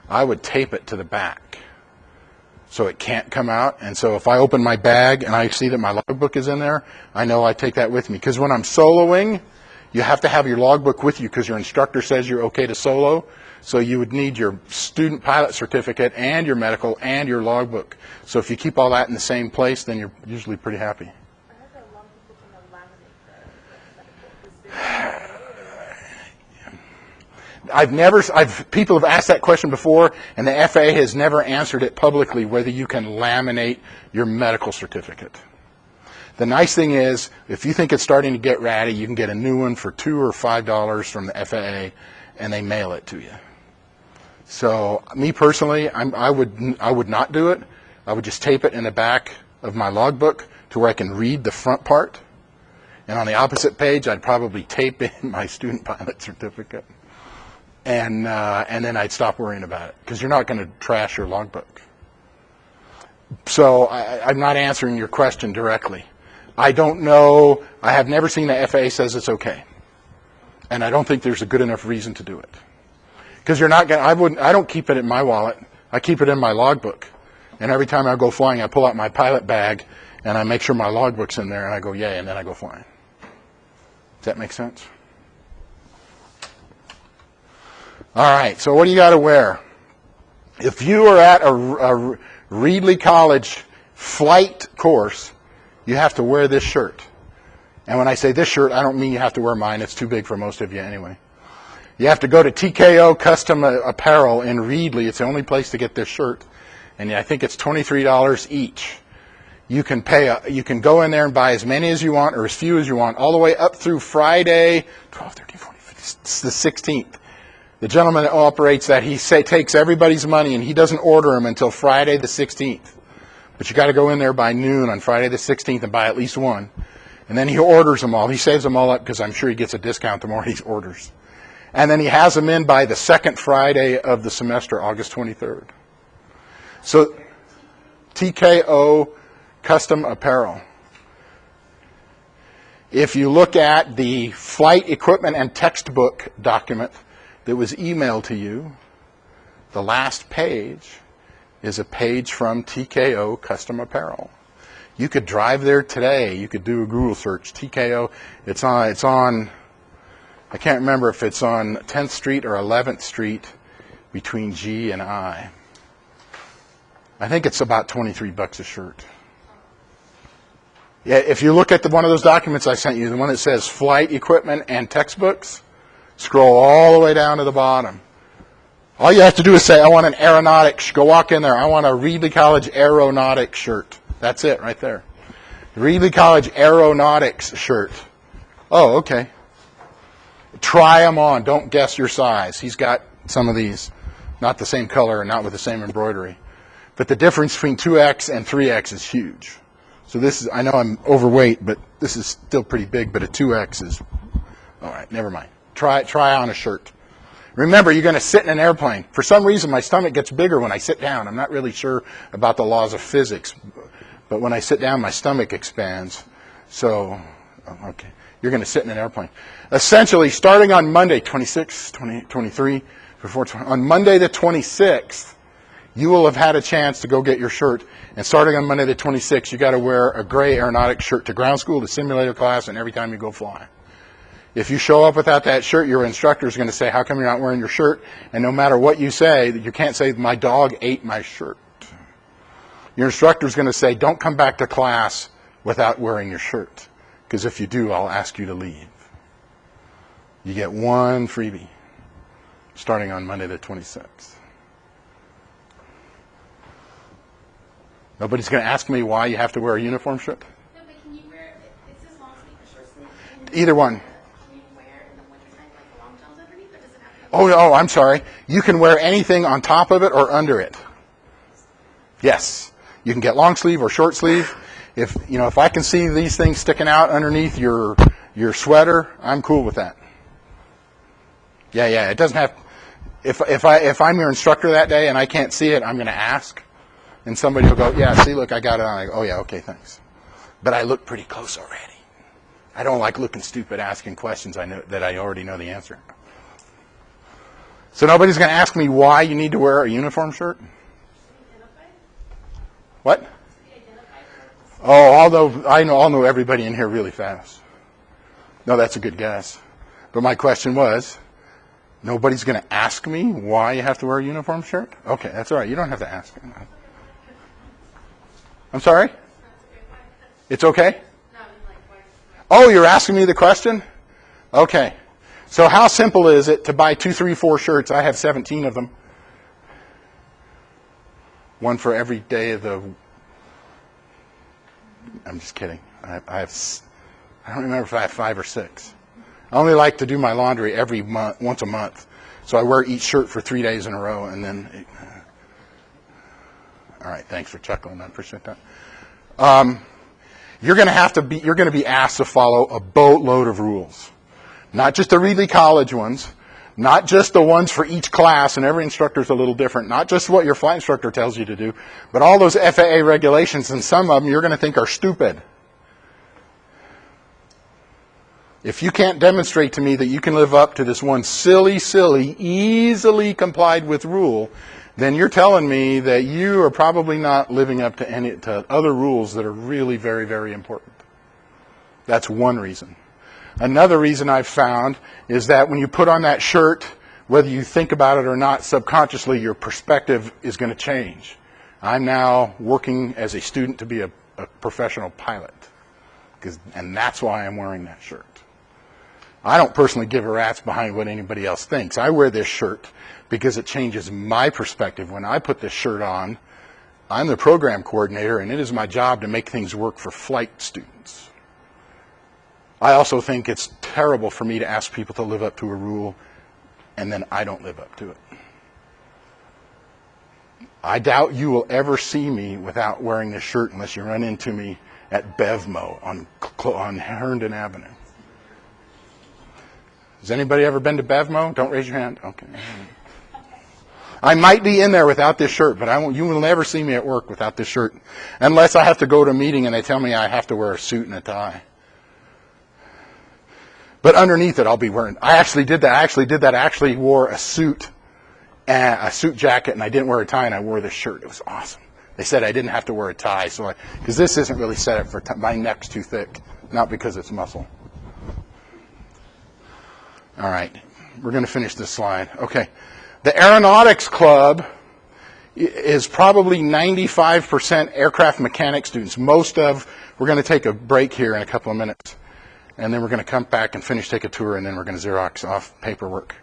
I would tape it to the back so it can't come out. And so if I open my bag and I see that my logbook is in there, I know I take that with me. Because when I'm soloing, you have to have your logbook with you because your instructor says you're okay to solo. So you would need your student pilot certificate and your medical and your logbook. So if you keep all that in the same place, then you're usually pretty happy. People have asked that question before, and the FAA has never answered it publicly, whether you can laminate your medical certificate. The nice thing is, if you think it's starting to get ratty, you can get a new one for $2 or $5 from the FAA, and they mail it to you. So, me personally, I would not do it. I would just tape it in the back of my logbook to where I can read the front part. And on the opposite page, I'd probably tape in my student pilot certificate. and then I'd stop worrying about it, because you're not going to trash your logbook. So I'm not answering your question directly. I don't know. I have never seen the FAA says it's okay, and I don't think there's a good enough reason to do it. Because you're not going. I don't keep it in my wallet. I keep it in my logbook, and every time I go flying, I pull out my pilot bag and I make sure my logbook's in there, and I go yay, and then I go flying. Does that make sense? All right. So what do you got to wear? If you are at a Reedley College flight course, you have to wear this shirt. And when I say this shirt, I don't mean you have to wear mine. It's too big for most of you anyway. You have to go to TKO Custom Apparel in Reedley. It's the only place to get this shirt. And I think it's $23 each. You can go in there and buy as many as you want or as few as you want, all the way up through Friday, 12, 13, 14, 15, it's the 16th. The gentleman that operates that, he takes everybody's money, and he doesn't order them until Friday the 16th. But you got to go in there by noon on Friday the 16th and buy at least one. And then he orders them all. He saves them all up because I'm sure he gets a discount the more he orders. And then he has them in by the second Friday of the semester, August 23rd. So TKO Custom Apparel. If you look at the flight equipment and textbook document that was emailed to you, the last page is a page from TKO Custom Apparel. You could drive there today. You could do a Google search. TKO. It's on. I can't remember if it's on 10th Street or 11th Street between G and I. I think it's about $23 a shirt. Yeah, if you look at one of those documents I sent you, the one that says flight equipment and textbooks, scroll all the way down to the bottom. All you have to do is say, I want an aeronautics. Go walk in there. I want a Reedley College aeronautics shirt. That's it right there. Reedley College aeronautics shirt. Oh, okay. Try them on. Don't guess your size. He's got some of these. Not the same color and not with the same embroidery. But the difference between 2X and 3X is huge. So this is, I know I'm overweight, but this is still pretty big, but a 2X is, all right, never mind. Try on a shirt. Remember, you're going to sit in an airplane. For some reason, my stomach gets bigger when I sit down. I'm not really sure about the laws of physics, but when I sit down, my stomach expands. So, okay, you're going to sit in an airplane. Essentially, starting on Monday, 26, 20, 23, before 20, on Monday the 26th, you will have had a chance to go get your shirt. And starting on Monday the 26th, you got to wear a gray aeronautics shirt to ground school, to simulator class, and every time you go flying. If you show up without that shirt, your instructor is going to say, how come you're not wearing your shirt? And no matter what you say, you can't say, my dog ate my shirt. Your instructor is going to say, don't come back to class without wearing your shirt. Because if you do, I'll ask you to leave. You get one freebie starting on Monday the 26th. Nobody's going to ask me why you have to wear a uniform shirt? No, but can you wear, is this long sleeve or short sleeve? Either one. Can you wear in the wintertime like long johns underneath, or does it have to be? Oh, I'm sorry. You can wear anything on top of it or under it. Yes. You can get long sleeve or short sleeve. If I can see these things sticking out underneath your sweater, I'm cool with that. Yeah. It doesn't have. If I'm your instructor that day and I can't see it, I'm going to ask, and somebody will go, yeah, see, look, I got it on. I go, oh yeah, okay, thanks. But I look pretty close already. I don't like looking stupid, asking questions I already know the answer. So nobody's going to ask me why you need to wear a uniform shirt. What? Oh, although I'll know everybody in here really fast. No, that's a good guess. But my question was, nobody's going to ask me why you have to wear a uniform shirt? Okay, that's all right. You don't have to ask. I'm sorry? It's okay? Oh, you're asking me the question? Okay. So how simple is it to buy 2, 3, 4 shirts? I have 17 of them. One for every day of the... I'm just kidding. I don't remember if I have 5 or 6. I only like to do my laundry every month, once a month. So I wear each shirt for 3 days in a row, and then... all right, thanks for chuckling. I appreciate that. You're going to be asked to follow a boatload of rules. Not just the Reedley College ones, Not just the ones for each class, and every instructor is a little different. Not just what your flight instructor tells you to do, but all those FAA regulations, and some of them you're going to think are stupid. If you can't demonstrate to me that you can live up to this one silly, easily complied with rule, then you're telling me that you are probably not living up to other rules that are really very, very important. That's one reason. Another reason I've found is that when you put on that shirt, whether you think about it or not, subconsciously your perspective is going to change. I'm now working as a student to be a professional pilot, and that's why I'm wearing that shirt. I don't personally give a rat's behind what anybody else thinks. I wear this shirt because it changes my perspective. When I put this shirt on, I'm the program coordinator, and it is my job to make things work for flight students. I also think it's terrible for me to ask people to live up to a rule and then I don't live up to it. I doubt you will ever see me without wearing this shirt unless you run into me at Bevmo on Herndon Avenue. Has anybody ever been to Bevmo? Don't raise your hand. Okay. I might be in there without this shirt, but you will never see me at work without this shirt unless I have to go to a meeting and they tell me I have to wear a suit and a tie. But underneath it, I'll be wearing. I actually did that. I actually wore a suit jacket, and I didn't wear a tie, and I wore this shirt. It was awesome. They said I didn't have to wear a tie, because this isn't really set up for my neck's too thick, not because it's muscle. All right, we're going to finish this slide. Okay, the Aeronautics Club is probably 95% aircraft mechanic students. We're going to take a break here in a couple of minutes. And then we're going to come back and take a tour, and then we're going to Xerox off paperwork.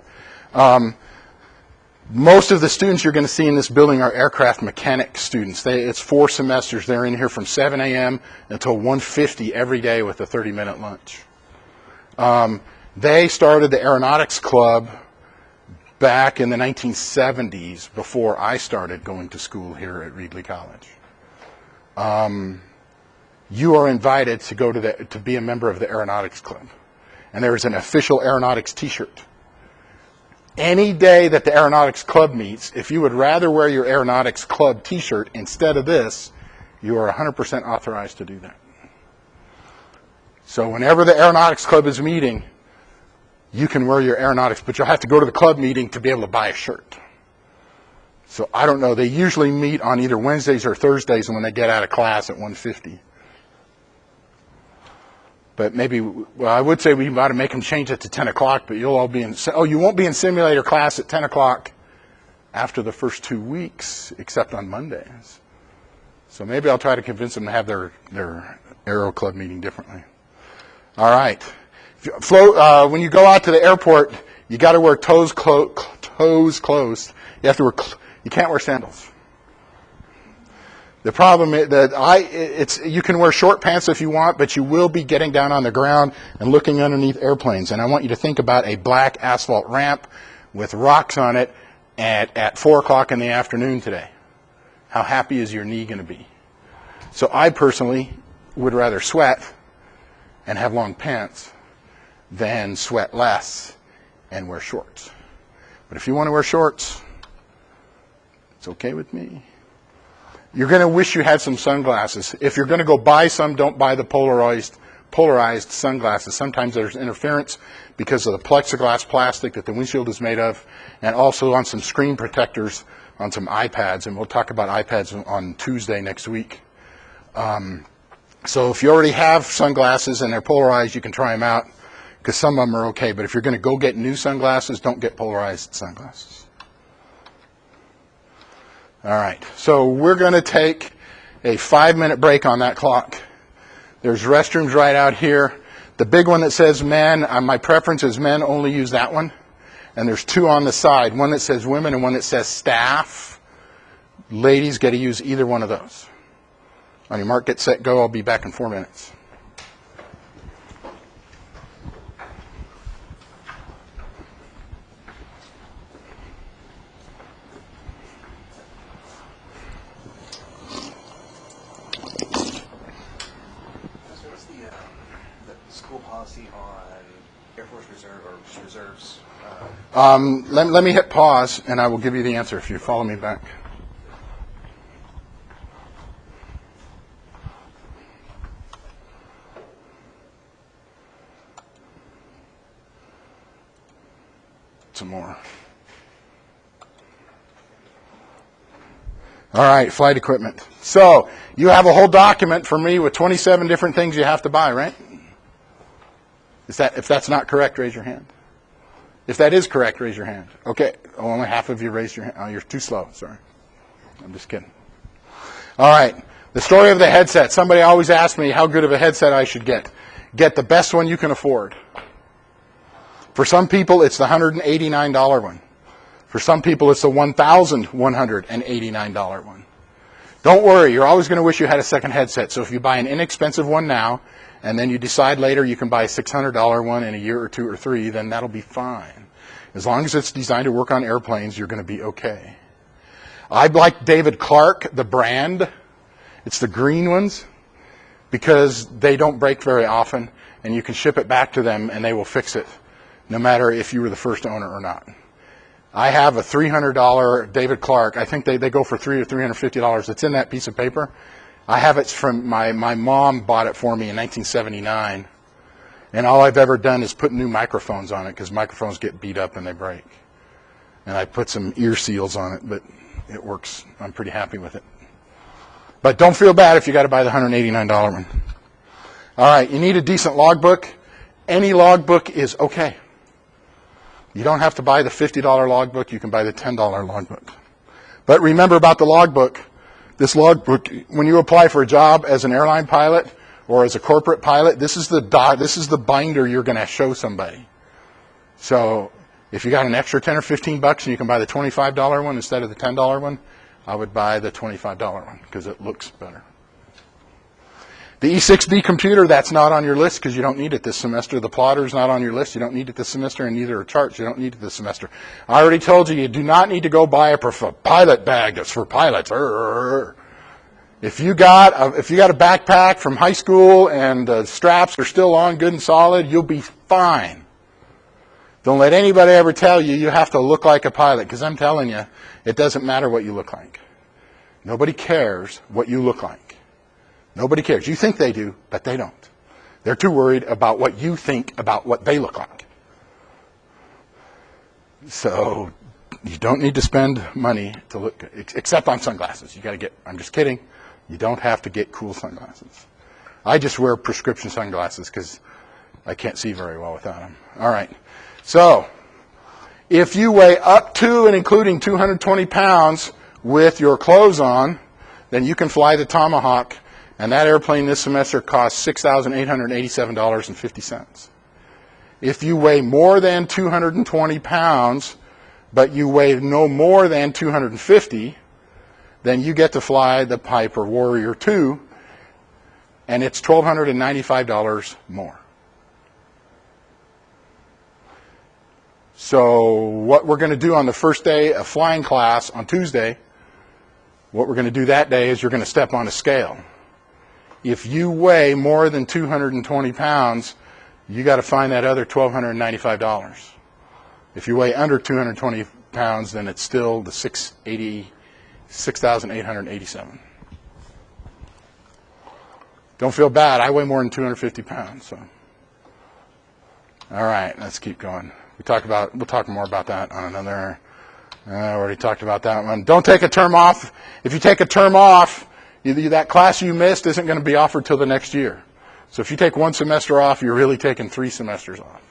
Most of the students you're going to see in this building are aircraft mechanic students. It's 4 semesters. They're in here from 7 a.m. until 1:50 every day with a 30-minute lunch. They started the Aeronautics Club back in the 1970s before I started going to school here at Reedley College. You are invited to go to be a member of the Aeronautics Club. And there is an official aeronautics t-shirt. Any day that the Aeronautics Club meets, if you would rather wear your Aeronautics Club t-shirt instead of this, you are 100% authorized to do that. So whenever the Aeronautics Club is meeting, you can wear your aeronautics, but you'll have to go to the club meeting to be able to buy a shirt. So I don't know. They usually meet on either Wednesdays or Thursdays when they get out of class at 1:50. But I would say we ought to make them change it to 10 o'clock, but you'll all be you won't be in simulator class at 10 o'clock after the first 2 weeks, except on Mondays. So maybe I'll try to convince them to have their Aero Club meeting differently. All right. When you go out to the airport, you got to wear toes closed. You can't wear sandals. The problem is that you can wear short pants if you want, but you will be getting down on the ground and looking underneath airplanes. And I want you to think about a black asphalt ramp with rocks on it at 4 o'clock in the afternoon today. How happy is your knee going to be? So I personally would rather sweat and have long pants than sweat less and wear shorts. But if you want to wear shorts, it's okay with me. You're going to wish you had some sunglasses. If you're going to go buy some, don't buy the polarized sunglasses. Sometimes there's interference because of the plexiglass plastic that the windshield is made of, and also on some screen protectors on some iPads, and we'll talk about iPads on Tuesday next week. So if you already have sunglasses and they're polarized, you can try them out because some of them are okay. But if you're going to go get new sunglasses, don't get polarized sunglasses. All right, so we're going to take a 5-minute break on that clock. There's restrooms right out here. The big one that says men, my preference is men only use that one. And there's 2 on the side, one that says women and one that says staff. Ladies get to use either one of those. On your mark, get set, go. I'll be back in 4 minutes. School policy on Air Force Reserve or reserves Let me hit pause, and I will give you the answer if you follow me back. Some more. All right, flight equipment. So you have a whole document for me with 27 different things you have to buy, right? If that's not correct, raise your hand. If that is correct, raise your hand. Okay, only half of you raised your hand. Oh, you're too slow, sorry. I'm just kidding. All right, the story of the headset. Somebody always asks me how good of a headset I should get. Get the best one you can afford. For some people, it's the $189 one. For some people, it's the $1,189 one. Don't worry, you're always going to wish you had a second headset. So if you buy an inexpensive one now, and then you decide later you can buy a $600 one in a year or two or three, then that'll be fine. As long as it's designed to work on airplanes, you're going to be okay. I like David Clark, the brand. It's the green ones, because they don't break very often, and you can ship it back to them, and they will fix it, no matter if you were the first owner or not. I have a $300 David Clark. I think they go for $300 or $350. It's in that piece of paper. I have it from my mom bought it for me in 1979. And all I've ever done is put new microphones on it, because microphones get beat up and they break. And I put some ear seals on it, but it works. I'm pretty happy with it. But don't feel bad if you got to buy the $189 one. All right, you need a decent logbook. Any logbook is okay. You don't have to buy the $50 logbook. You can buy the $10 logbook. But remember about the logbook. This logbook, when you apply for a job as an airline pilot or as a corporate pilot, this is the binder you're going to show somebody. So if you got an extra 10 or 15 bucks and you can buy the $25 one instead of the $10 one, I would buy the $25 one because it looks better. The E6b Computer, that's not on your list because you don't need it this semester. The Plotter's not on your list. You don't need it this semester, and neither are charts. You don't need it this semester. I already told you do not need to go buy a pilot bag that's for pilots. If you got a backpack from high school and the straps are still on good and solid, you'll be fine. Don't let anybody ever tell you you have to look like a pilot, because I'm telling you, it doesn't matter what you look like. Nobody cares what you look like. Nobody cares. You think they do, but they don't. They're too worried about what you think about what they look like. So you don't need to spend money to look good, except on sunglasses. You got to get, I'm just kidding. You don't have to get cool sunglasses. I just wear prescription sunglasses because I can't see very well without them. All right. So if you weigh up to and including 220 pounds with your clothes on, then you can fly the Tomahawk. And that airplane this semester costs $6,887.50. If you weigh more than 220 pounds, but you weigh no more than 250, then you get to fly the Piper Warrior II, and it's $1,295 more. So what we're going to do on the first day of flying class on Tuesday, what we're going to do that day is you're going to step on a scale. If you weigh more than 220 pounds, you got to find that other $1,295. If you weigh under 220 pounds, then it's still the $6,887. Don't feel bad. I weigh more than 250 pounds. So, all right, let's keep going. We'll talk more about that on another. I already talked about that one. Don't take a term off. If you take a term off, that class you missed isn't going to be offered till the next year. So if you take one semester off, you're really taking 3 semesters off.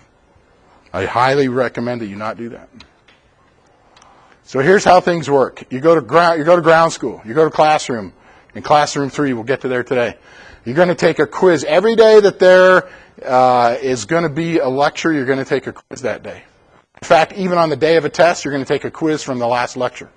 I highly recommend that you not do that. So here's how things work. You go to ground school. You go to classroom. In classroom 3, we'll get to there today. You're going to take a quiz. Every day that there is going to be a lecture, you're going to take a quiz that day. In fact, even on the day of a test, you're going to take a quiz from the last lecture.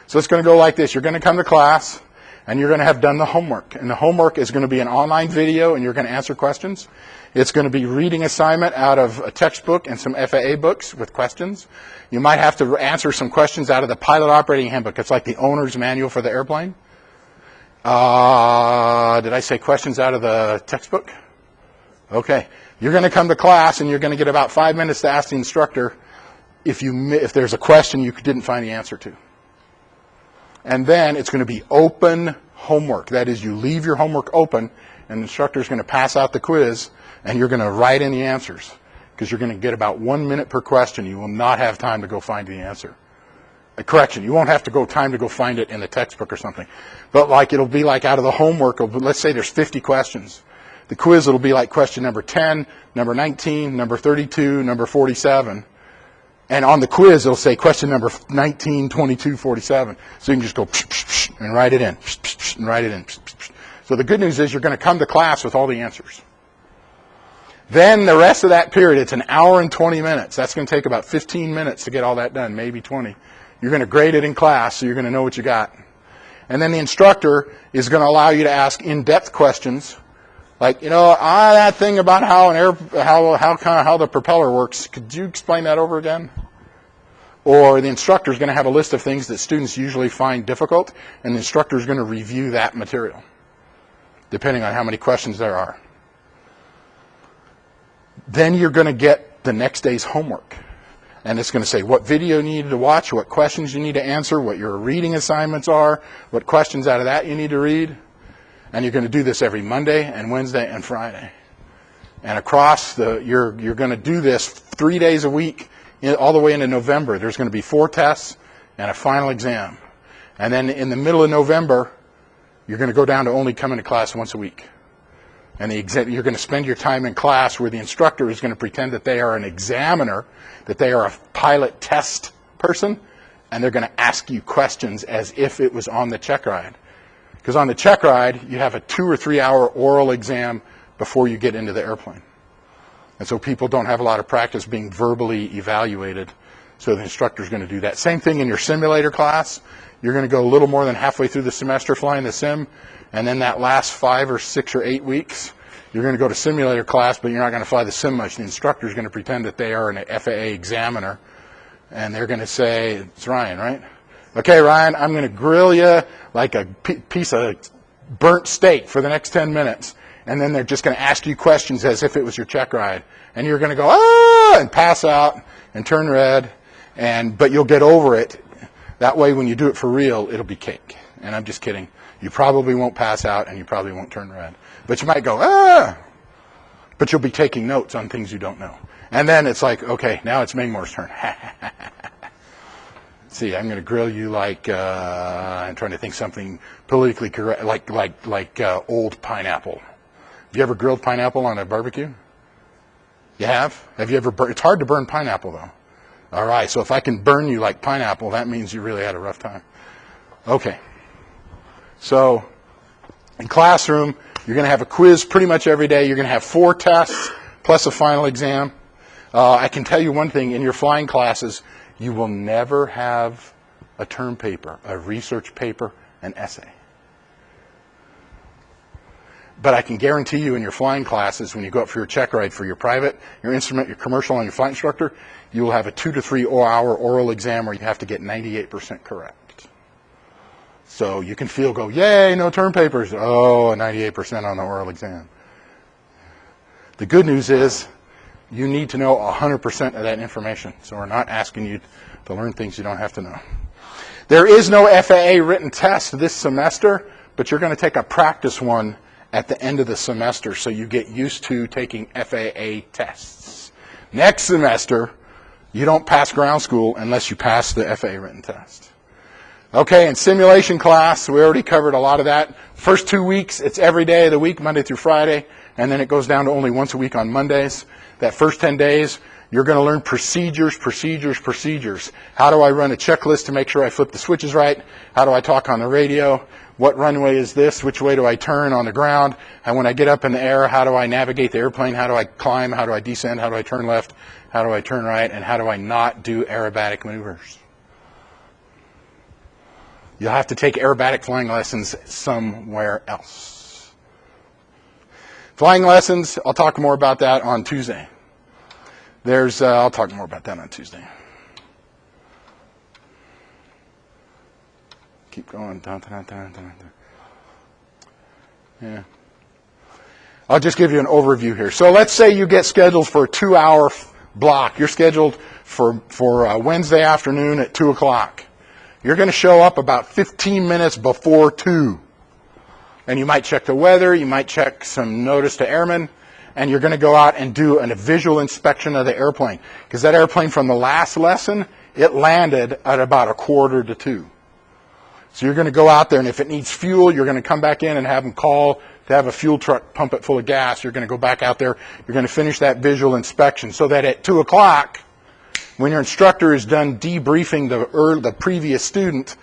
So it's going to go like this. You're going to come to class, and you're going to have done the homework. And the homework is going to be an online video, and you're going to answer questions. It's going to be reading assignment out of a textbook and some FAA books with questions. You might have to answer some questions out of the Pilot Operating Handbook. It's like the owner's manual for the airplane. Did I say questions out of the textbook? Okay. You're going to come to class, and you're going to get about 5 minutes to ask the instructor if there's a question you didn't find the answer to. And then it's going to be open homework. That is, you leave your homework open, and the instructor is going to pass out the quiz, and you're going to write in the answers, because you're going to get about 1 minute per question. You will not have time to go find the answer. Correction, you won't have to time to go find it in the textbook or something. But like it'll be like out of the homework, let's say there's 50 questions. The quiz, it'll be like question number 10, number 19, number 32, number 47. And on the quiz, it'll say question number 19, 22, 47. So you can just go and write it in, and write it in. So the good news is you're going to come to class with all the answers. Then the rest of that period, it's an hour and 20 minutes. That's going to take about 15 minutes to get all that done, maybe 20. You're going to grade it in class, so you're going to know what you got. And then the instructor is going to allow you to ask in-depth questions, like, that thing about how the propeller works. Could you explain that over again? Or the instructor is going to have a list of things that students usually find difficult, and the instructor is going to review that material, depending on how many questions there are. Then you're going to get the next day's homework. And it's going to say what video you need to watch, what questions you need to answer, what your reading assignments are, what questions out of that you need to read. And you're going to do this every Monday and Wednesday and Friday. And across you're going to do this 3 days a week all the way into November. There's going to be 4 tests and a final exam. And then in the middle of November, you're going to go down to only coming to class once a week. And you're going to spend your time in class where the instructor is going to pretend that they are an examiner, that they are a pilot test person, and they're going to ask you questions as if it was on the check ride. Because on the check ride, you have a 2 or 3 hour oral exam before you get into the airplane. And so people don't have a lot of practice being verbally evaluated, so the instructor is going to do that. Same thing in your simulator class. You're going to go a little more than halfway through the semester flying the sim, and then that last 5 or 6 or 8 weeks, you're going to go to simulator class, but you're not going to fly the sim much. The instructor is going to pretend that they are an FAA examiner, and they're going to say, it's Ryan, right? Okay, Ryan, I'm going to grill you like a piece of burnt steak for the next 10 minutes. And then they're just going to ask you questions as if it was your check ride. And you're going to go, and pass out and turn red, but you'll get over it. That way, when you do it for real, it'll be cake. And I'm just kidding. You probably won't pass out, and you probably won't turn red. But you might go, but you'll be taking notes on things you don't know. And then it's like, okay, now it's Mingmore's turn. See, I'm going to grill you like, I'm trying to think something politically correct, like old pineapple. Have you ever grilled pineapple on a barbecue? You have? Have you ever it's hard to burn pineapple, though. All right, so if I can burn you like pineapple, that means you really had a rough time. Okay. So in classroom, you're going to have a quiz pretty much every day. You're going to have 4 tests plus a final exam. I can tell you one thing. In your flying classes, you will never have a term paper, a research paper, an essay. But I can guarantee you in your flying classes, when you go up for your check ride for your private, your instrument, your commercial, and your flight instructor, you will have a 2 to 3 hour oral exam where you have to get 98% correct. So you can go, yay, no term papers. Oh, 98% on the oral exam. The good news is you need to know 100% of that information. So we're not asking you to learn things you don't have to know. There is no FAA written test this semester, but you're going to take a practice one at the end of the semester, so you get used to taking FAA tests. Next semester, you don't pass ground school unless you pass the FAA written test. Okay, in simulation class, we already covered a lot of that. First 2 weeks, it's every day of the week, Monday through Friday, and then it goes down to only once a week on Mondays. That first 10 days, you're going to learn procedures. How do I run a checklist to make sure I flip the switches right? How do I talk on the radio? What runway is this? Which way do I turn on the ground? And when I get up in the air, how do I navigate the airplane? How do I climb? How do I descend? How do I turn left? How do I turn right? And how do I not do aerobatic maneuvers? You'll have to take aerobatic flying lessons somewhere else. Flying lessons, I'll talk more about that on Tuesday. I'll talk more about that on Tuesday. Keep going. Yeah. I'll just give you an overview here. So let's say you get scheduled for a 2 hour block. You're scheduled for Wednesday afternoon at 2 o'clock. You're going to show up about 15 minutes before 2. And you might check the weather, you might check some notice to airmen, and you're going to go out and do a visual inspection of the airplane. Because that airplane from the last lesson, it landed at about 1:45 to 2. So you're going to go out there, and if it needs fuel, you're going to come back in and have them call to have a fuel truck pump it full of gas. You're going to go back out there. You're going to finish that visual inspection so that at 2 o'clock, when your instructor is done debriefing the previous student,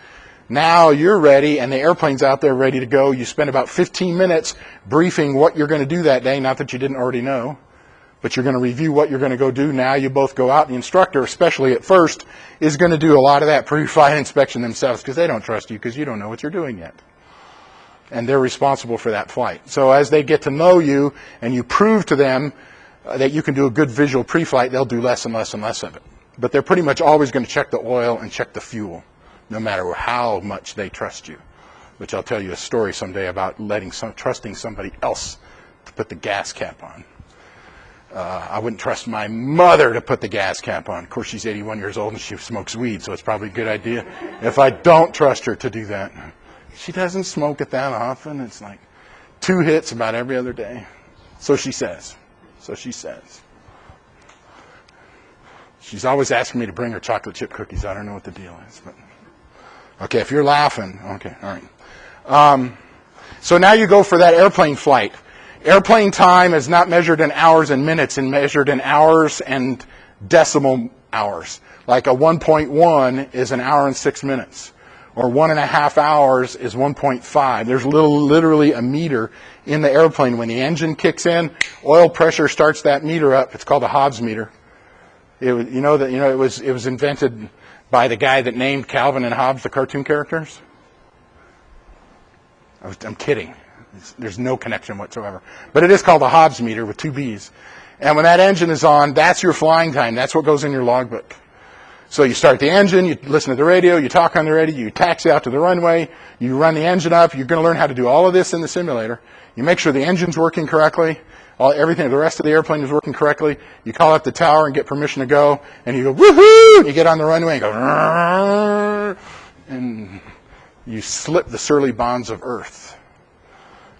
now you're ready and the airplane's out there ready to go. You spend about 15 minutes briefing what you're going to do that day, not that you didn't already know. But you're going to review what you're going to go do. Now you both go out. The instructor, especially at first, is going to do a lot of that pre-flight inspection themselves because they don't trust you because you don't know what you're doing yet. And they're responsible for that flight. So as they get to know you and you prove to them that you can do a good visual pre-flight, they'll do less and less and less of it. But they're pretty much always going to check the oil and check the fuel, no matter how much they trust you. Which I'll tell you a story someday about trusting somebody else to put the gas cap on. I wouldn't trust my mother to put the gas cap on. Of course, she's 81 years old and she smokes weed, so it's probably a good idea if I don't trust her to do that. She doesn't smoke it that often. It's like 2 hits about every other day. So she says. She's always asking me to bring her chocolate chip cookies. I don't know what the deal is. But okay, if you're laughing, okay, all right. So now you go for that airplane flight. Airplane time is not measured in hours and minutes, and measured in hours and decimal hours. Like a 1.1 is an hour and 6 minutes, or 1.5 hours is 1.5. There's literally a meter in the airplane. When the engine kicks in, oil pressure starts that meter up. It's called a Hobbs Meter. It was invented by the guy that named Calvin and Hobbes, the cartoon characters. I'm kidding. There's no connection whatsoever. But it is called a Hobbs meter with 2 B's. And when that engine is on, that's your flying time. That's what goes in your logbook. So you start the engine, you listen to the radio, you talk on the radio, you taxi out to the runway, you run the engine up. You're going to learn how to do all of this in the simulator. You make sure the engine's working correctly. Everything, the rest of the airplane is working correctly. You call up the tower and get permission to go, and you go, woohoo! And you get on the runway and go, rrrr, and you slip the surly bonds of Earth.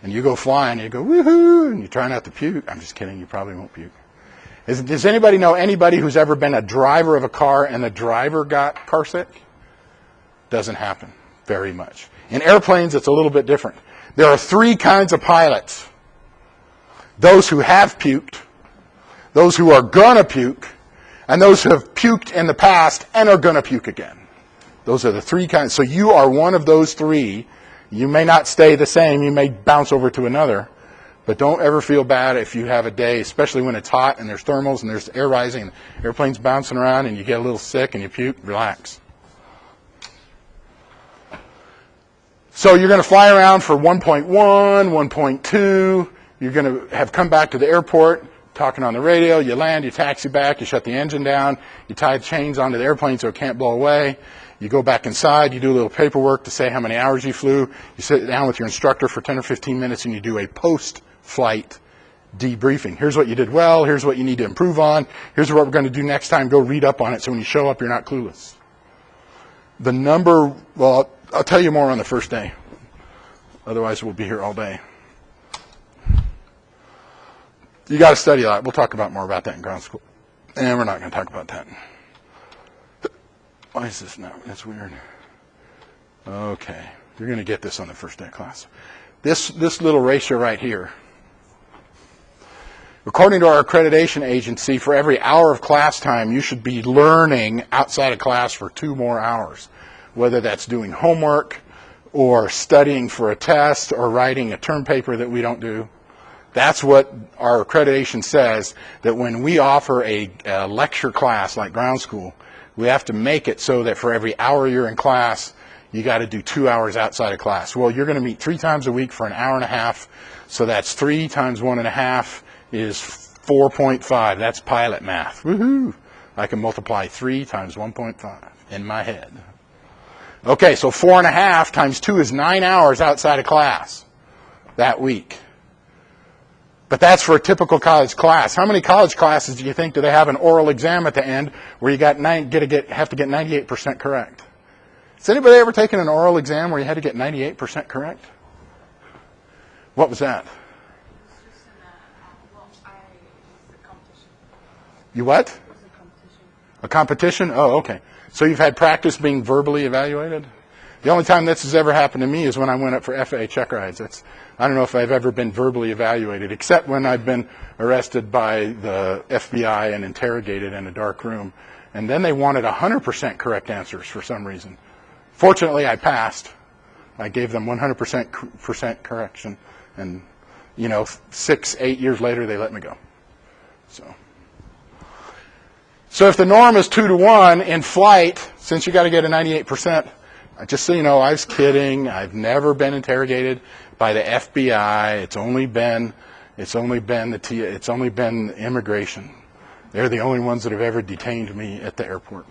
And you go flying, and you go, woohoo! And you try not to puke. I'm just kidding, you probably won't puke. Does anybody know anybody who's ever been a driver of a car and the driver got car sick? Doesn't happen very much. In airplanes, it's a little bit different. There are 3 kinds of pilots. Those who have puked, those who are gonna puke, and those who have puked in the past and are gonna puke again. Those are the 3 kinds. So you are one of those 3. You may not stay the same. You may bounce over to another. But don't ever feel bad if you have a day, especially when it's hot and there's thermals and there's air rising and airplanes bouncing around and you get a little sick and you puke. Relax. So you're going to fly around for 1.1, 1.2. You're going to have come back to the airport, talking on the radio. You land, you taxi back, you shut the engine down, you tie the chains onto the airplane so it can't blow away. You go back inside, you do a little paperwork to say how many hours you flew. You sit down with your instructor for 10 or 15 minutes and you do a post-flight debriefing. Here's what you did well, here's what you need to improve on, here's what we're going to do next time. Go read up on it so when you show up, you're not clueless. Well, I'll tell you more on the first day. Otherwise, we'll be here all day. You got to study a lot. We'll talk about more about that in ground school. And we're not going to talk about that. Why is this now? That's weird. Okay. You're going to get this on the first day of class. This little ratio right here. According to our accreditation agency, for every hour of class time, you should be learning outside of class for 2 more hours. Whether that's doing homework or studying for a test or writing a term paper that we don't do. That's what our accreditation says, that when we offer a lecture class like ground school, we have to make it so that for every hour you're in class, you got to do 2 hours outside of class. Well, you're going to meet 3 times a week for an hour and a half, so that's 3 times 1.5 is 4.5. That's pilot math. Woohoo! I can multiply 3 times 1.5 in my head. Okay, so 4.5 times 2 is 9 hours outside of class that week. But that's for a typical college class. How many college classes do you think do they have an oral exam at the end where you have to get 98% correct? Has anybody ever taken an oral exam where you had to get 98% correct? What was that? You what? A competition? Oh, okay. So you've had practice being verbally evaluated? The only time this has ever happened to me is when I went up for FAA check rides. I don't know if I've ever been verbally evaluated, except when I've been arrested by the FBI and interrogated in a dark room. And then they wanted 100% correct answers for some reason. Fortunately, I passed. I gave them 100% correction. And, 6-8 years later, they let me go. So if the norm is 2-to-1 in flight, since you got to get a 98%, just so you know, I was kidding. I've never been interrogated by the FBI. It's only been immigration. They're the only ones that have ever detained me at the airport.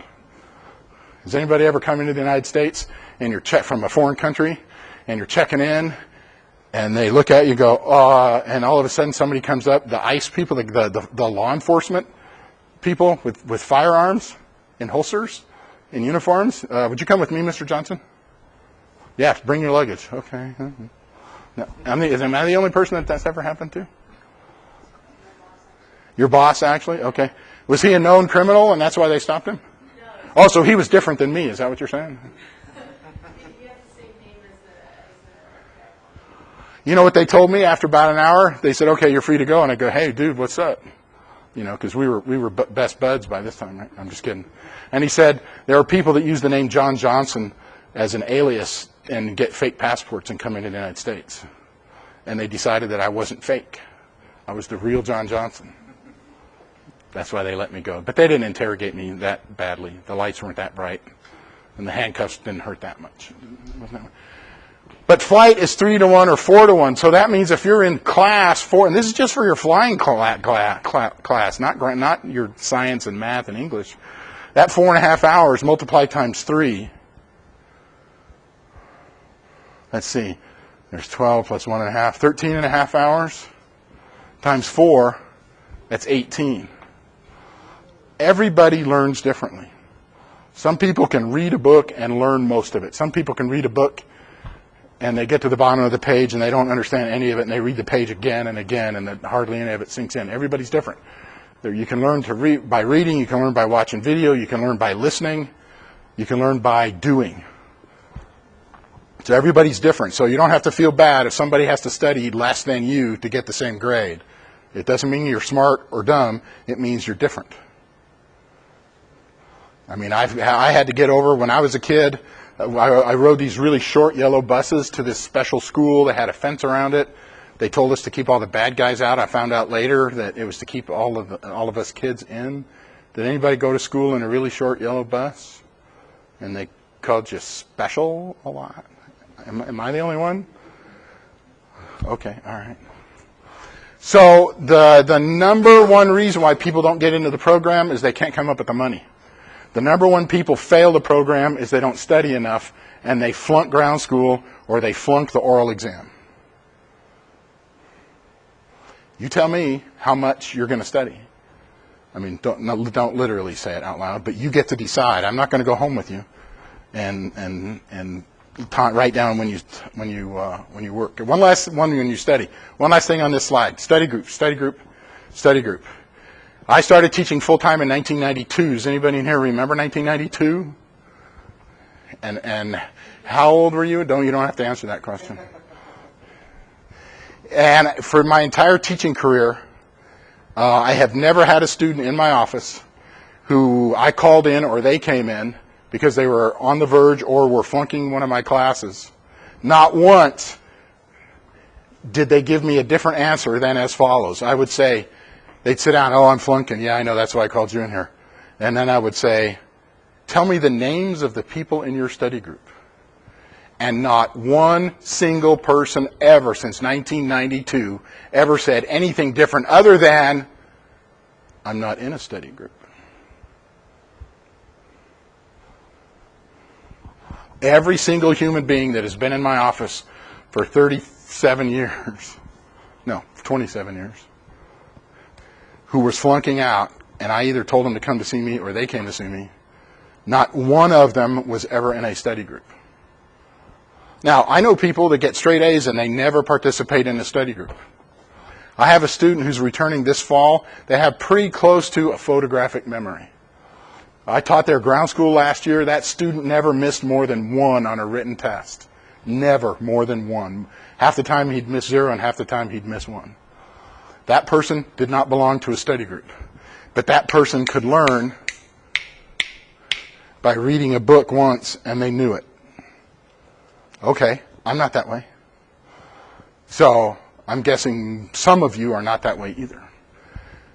Has anybody ever come into the United States and you're from a foreign country and you're checking in and they look at you and go, and all of a sudden somebody comes up, the ICE people, the law enforcement people with firearms in holsters, in uniforms. Would you come with me, Mr. Johnson? Yeah, bring your luggage. Okay. No. Am I the only person that's ever happened to? Your boss, actually? Okay. Was he a known criminal and that's why they stopped him? No. Oh, so he was different than me. Is that what you're saying? You have the same name as You know what they told me after about an hour? They said, okay, you're free to go. And I go, hey, dude, what's up? Because we were best buds by this time, right? I'm just kidding. And he said there are people that use the name John Johnson as an alias and get fake passports and come into the United States. And they decided that I wasn't fake. I was the real John Johnson. That's why they let me go. But they didn't interrogate me that badly. The lights weren't that bright. And the handcuffs didn't hurt that much. But flight is 3-to-1 or 4-to-1. So that means if you're in class 4, and this is just for your flying class, not your science and math and English. That 4.5 hours multiplied times 3. Let's see. There's 12 plus 1.5. 13.5 hours times 4. That's 18. Everybody learns differently. Some people can read a book and learn most of it. Some people can read a book and they get to the bottom of the page and they don't understand any of it and they read the page again and again and then hardly any of it sinks in. Everybody's different. You can learn to read by reading, you can learn by watching video, you can learn by listening, you can learn by doing. So everybody's different. So you don't have to feel bad if somebody has to study less than you to get the same grade. It doesn't mean you're smart or dumb. It means you're different. I mean, I had to get over when I was a kid. I rode these really short yellow buses to this special school that had a fence around it. They told us to keep all the bad guys out. I found out later that it was to keep all of us kids in. Did anybody go to school in a really short yellow bus? And they called you special a lot? Am I the only one? Okay, all right. So the number one reason why people don't get into the program is they can't come up with the money. The number one people fail the program is they don't study enough and they flunk ground school or they flunk the oral exam. You tell me how much you're going to study. I mean, don't literally say it out loud, but you get to decide. I'm not going to go home with you and write down when you work. One last one when you study. One last thing on this slide. Study group, study group, study group. I started teaching full-time in 1992. Does anybody in here remember 1992? And how old were you? You don't have to answer that question. And for my entire teaching career, I have never had a student in my office who I called in or they came in because they were on the verge or were flunking one of my classes. Not once did they give me a different answer than as follows. I would say, they'd sit down, oh, I'm flunking. Yeah, I know, that's why I called you in here. And then I would say, tell me the names of the people in your study group. And not one single person ever since 1992 ever said anything different other than, I'm not in a study group. Every single human being that has been in my office for 37 years, No, 27 years. Who was flunking out, and I either told them to come to see me or they came to see me. Not one of them was ever in a study group. Now, I know people that get straight A's and they never participate in a study group. I have a student who's returning this fall. They have pretty close to a photographic memory. I taught their ground school last year. That student never missed more than one on a written test. Never more than one. Half the time he'd miss 0 and half the time he'd miss 1. That person did not belong to a study group. But that person could learn by reading a book once and they knew it. Okay, I'm not that way. So I'm guessing some of you are not that way either.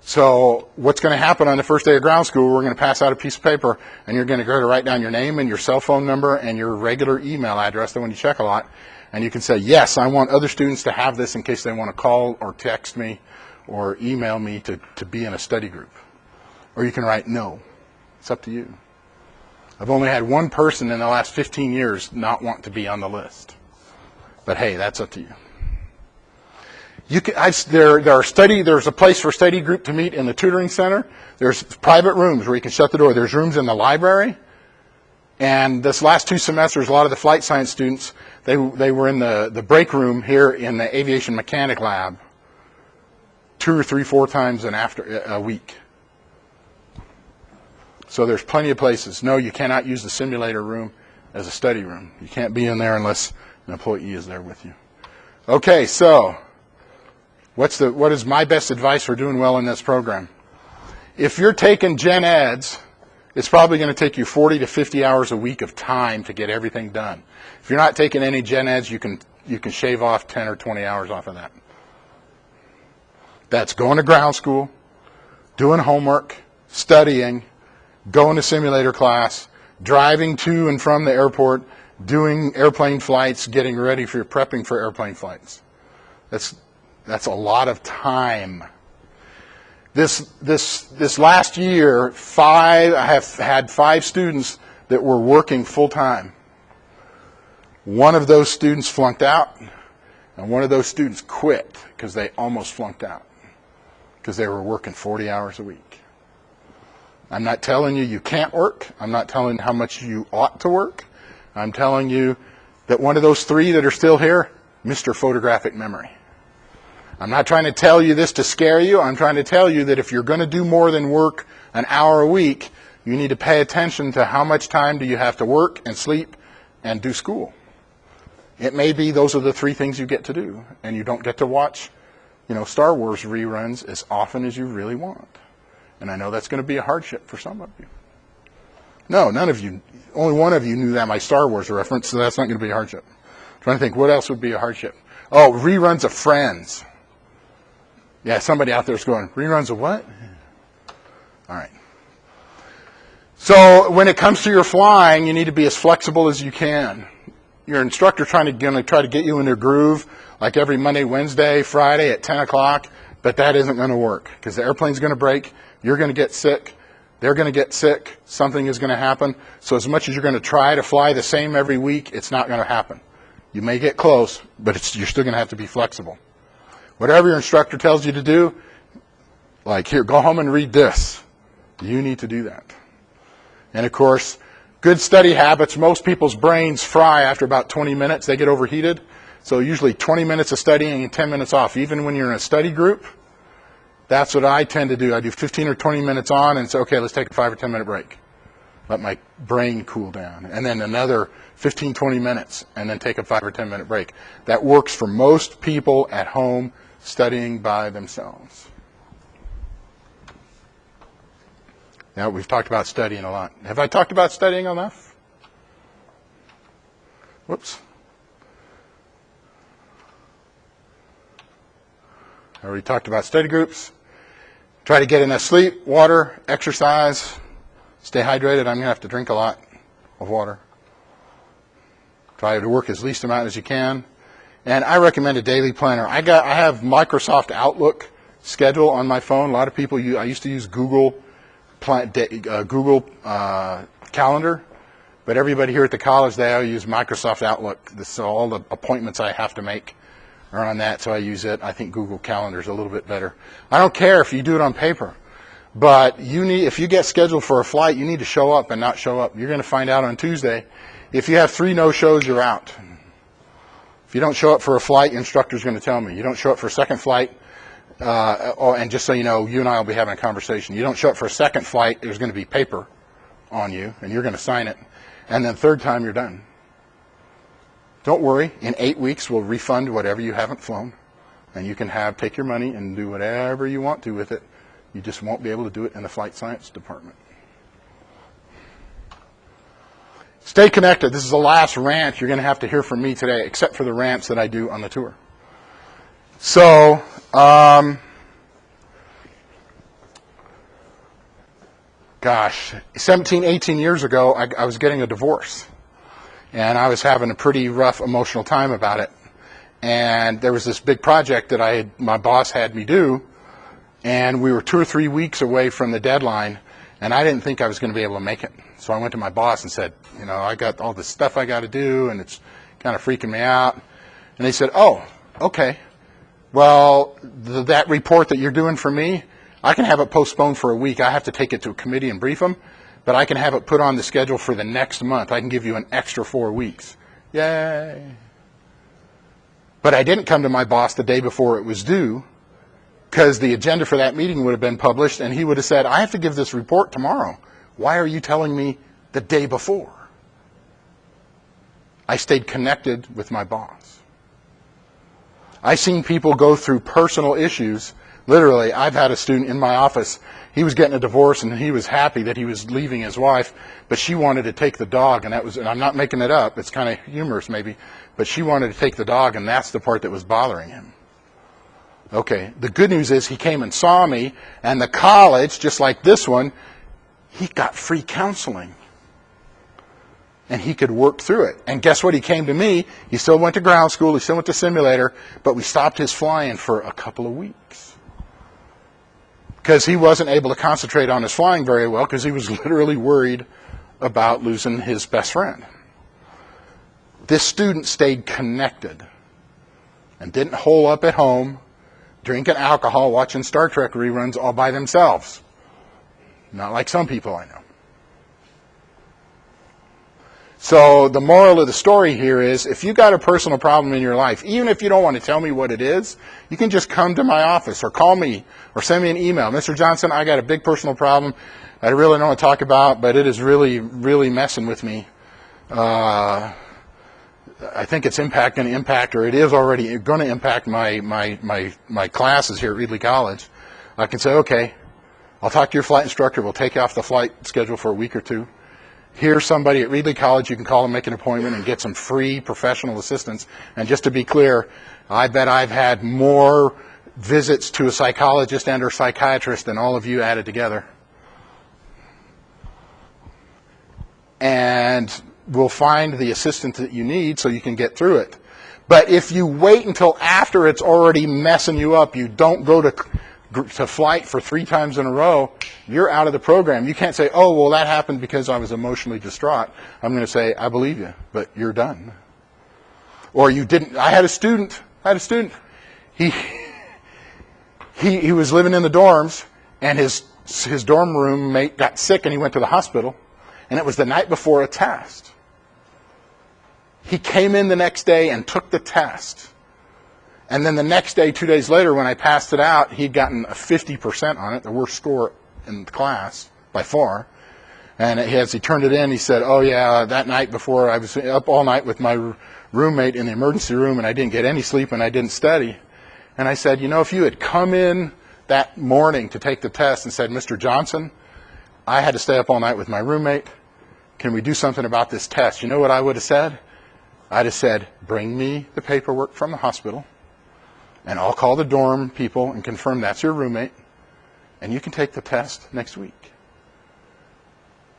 So what's going to happen on the first day of ground school, we're going to pass out a piece of paper, and you're going to go to write down your name and your cell phone number and your regular email address, the one you check a lot, and you can say, yes, I want other students to have this in case they want to call or text me or email me to be in a study group. Or you can write no. It's up to you. I've only had one person in the last 15 years not want to be on the list. But hey, that's up to you. There's a place for study group to meet in the tutoring center. There's private rooms where you can shut the door. There's rooms in the library. And this last 2 semesters, a lot of the flight science students, they were in the break room here in the aviation mechanic lab 2 or 3, 4 times a week. So there's plenty of places. No, you cannot use the simulator room as a study room. You can't be in there unless an employee is there with you. Okay, so what is my best advice for doing well in this program? If you're taking gen eds, it's probably going to take you 40 to 50 hours a week of time to get everything done. If you're not taking any gen eds, you can shave off 10 or 20 hours off of that. That's going to ground school, doing homework, studying, going to simulator class, driving to and from the airport, doing airplane flights, getting ready for prepping for airplane flights. That's a lot of time. This last year, I have had 5 students that were working full time. One of those students flunked out, and one of those students quit because they almost flunked out because they were working 40 hours a week. I'm not telling you can't work. I'm not telling you how much you ought to work. I'm telling you that one of those 3 that are still here, Mr. Photographic Memory. I'm not trying to tell you this to scare you. I'm trying to tell you that if you're going to do more than work an hour a week, you need to pay attention to how much time do you have to work and sleep and do school. It may be those are the 3 things you get to do, and you don't get to watch, Star Wars reruns as often as you really want. And I know that's going to be a hardship for some of you. No, none of you. Only one of you knew that my Star Wars reference, so that's not going to be a hardship. I'm trying to think, what else would be a hardship? Oh, reruns of Friends. Yeah, somebody out there is going, reruns of what? All right. So when it comes to your flying, you need to be as flexible as you can. Your instructor try to get you in their groove, like every Monday, Wednesday, Friday at 10 o'clock, but that isn't going to work because the airplane's going to break, you're going to get sick, they're going to get sick, something is going to happen. So as much as you're going to try to fly the same every week, it's not going to happen. You may get close, but you're still going to have to be flexible. Whatever your instructor tells you to do, like here, go home and read this. You need to do that. And of course, good study habits, most people's brains fry after about 20 minutes. They get overheated. So usually 20 minutes of studying and 10 minutes off. Even when you're in a study group, that's what I tend to do. I do 15 or 20 minutes on and say, okay, let's take a 5 or 10 minute break. Let my brain cool down. And then another 15, 20 minutes, and then take a 5 or 10 minute break. That works for most people at home studying by themselves. Now, we've talked about studying a lot. Have I talked about studying enough? Whoops. I already talked about study groups. Try to get enough sleep, water, exercise, stay hydrated. I'm going to have to drink a lot of water. Try to work as least amount as you can. And I recommend a daily planner. I have Microsoft Outlook schedule on my phone. A lot of people I used to use Google Calendar, but everybody here at the college, they all use Microsoft Outlook. This is all the appointments I have to make are on that, so I use it. I think Google Calendar is a little bit better. I don't care if you do it on paper, but if you get scheduled for a flight, you need to show up and not show up. You're going to find out on Tuesday. If you have 3 no-shows, you're out. If you don't show up for a flight, your instructor's going to tell me. You don't show up for a second flight, and just so you know, you and I will be having a conversation. You don't show up for a second flight, there's going to be paper on you, and you're going to sign it. And then third time, you're done. Don't worry. In 8 weeks, we'll refund whatever you haven't flown, and you can take your money and do whatever you want to with it. You just won't be able to do it in the flight science department. Stay connected. This is the last rant you're going to have to hear from me today, except for the rants that I do on the tour. So, gosh, 17, 18 years ago, I was getting a divorce. And I was having a pretty rough emotional time about it. And there was this big project that my boss had me do, and we were 2 or 3 weeks away from the deadline, and I didn't think I was going to be able to make it. So I went to my boss and said, I got all this stuff I got to do, and it's kind of freaking me out. And they said, oh, okay. Well, that report that you're doing for me, I can have it postponed for a week. I have to take it to a committee and brief them, but I can have it put on the schedule for the next month. I can give you an extra 4 weeks. Yay. But I didn't come to my boss the day before it was due, because the agenda for that meeting would have been published, and he would have said, I have to give this report tomorrow. Why are you telling me the day before? I stayed connected with my boss. I've seen people go through personal issues. Literally, I've had a student in my office. He was getting a divorce, and he was happy that he was leaving his wife, but she wanted to take the dog, and I'm not making it up. It's kind of humorous maybe, but she wanted to take the dog, and that's the part that was bothering him. Okay, the good news is he came and saw me, and the college, just like this one, he got free counseling. And he could work through it. And guess what? He came to me. He still went to ground school. He still went to simulator. But we stopped his flying for a couple of weeks. Because he wasn't able to concentrate on his flying very well, because he was literally worried about losing his best friend. This student stayed connected and didn't hole up at home, drinking alcohol, watching Star Trek reruns all by themselves. Not like some people I know. So the moral of the story here is, if you got a personal problem in your life, even if you don't want to tell me what it is, you can just come to my office or call me or send me an email. Mr. Johnson, I got a big personal problem I really don't want to talk about, but it is really, really messing with me. I think it's going to impact, or it is already going to impact my classes here at Reedley College. I can say, okay, I'll talk to your flight instructor. We'll take you off the flight schedule for a week or two. Here's somebody at Reedley College. You can call and make an appointment and get some free professional assistance. And just to be clear, I bet I've had more visits to a psychologist and or psychiatrist than all of you added together. And we'll find the assistance that you need so you can get through it. But if you wait until after it's already messing you up, you don't go to flight for 3 times in a row, you're out of the program. You can't say, oh, well, that happened because I was emotionally distraught. I'm going to say, I believe you, but you're done. Or you didn't. I had a student. He was living in the dorms, and his dorm roommate got sick, and he went to the hospital, and it was the night before a test. He came in the next day and took the test. And then the next day, 2 days later, when I passed it out, he'd gotten a 50% on it, the worst score in the class by far. And as he turned it in, he said, oh, yeah, that night before, I was up all night with my roommate in the emergency room, and I didn't get any sleep, and I didn't study. And I said, if you had come in that morning to take the test and said, Mr. Johnson, I had to stay up all night with my roommate. Can we do something about this test? You know what I would have said? I'd have said, bring me the paperwork from the hospital, and I'll call the dorm people and confirm that's your roommate, and you can take the test next week.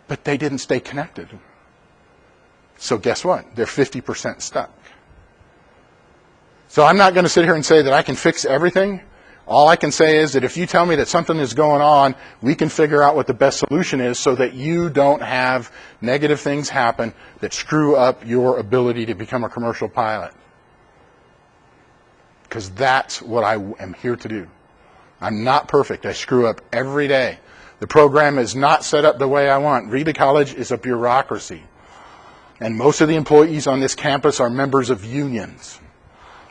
But they didn't stay connected. So guess what? They're 50% stuck. So I'm not going to sit here and say that I can fix everything. All I can say is that if you tell me that something is going on, we can figure out what the best solution is so that you don't have negative things happen that screw up your ability to become a commercial pilot. because that's what I am here to do. I'm not perfect. I screw up every day. The program is not set up the way I want. Reed College is a bureaucracy. And most of the employees on this campus are members of unions.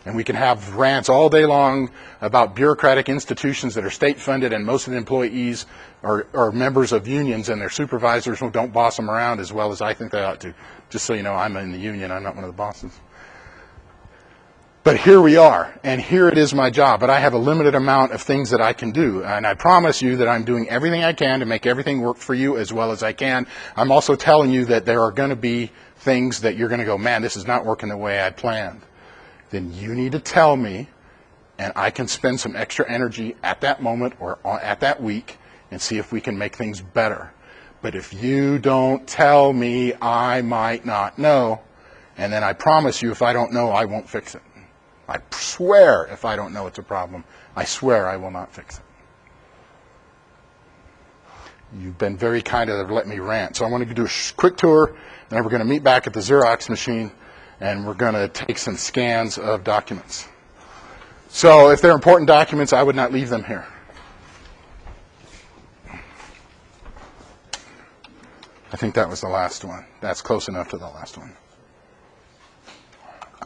And we can have rants all day long about bureaucratic institutions that are state-funded, and most of the employees are members of unions, and their supervisors don't boss them around as well as I think they ought to. Just so you know, I'm in the union. I'm not one of the bosses. But here we are, and here it is my job. But I have a limited amount of things that I can do, and I promise you that I'm doing everything I can to make everything work for you as well as I can. I'm also telling you that there are going to be things that you're going to go, man, this is not working the way I planned. Then you need to tell me, and I can spend some extra energy at that moment or at that week and see if we can make things better. But if you don't tell me, I might not know, and then I promise you, if I don't know, I won't fix it. I swear if I don't know it's a problem, I swear I will not fix it. You've been very kind to let me rant. So I want to do a quick tour, and then we're going to meet back at the Xerox machine, and we're going to take some scans of documents. So if they're important documents, I would not leave them here. I think that was the last one. That's close enough to the last one.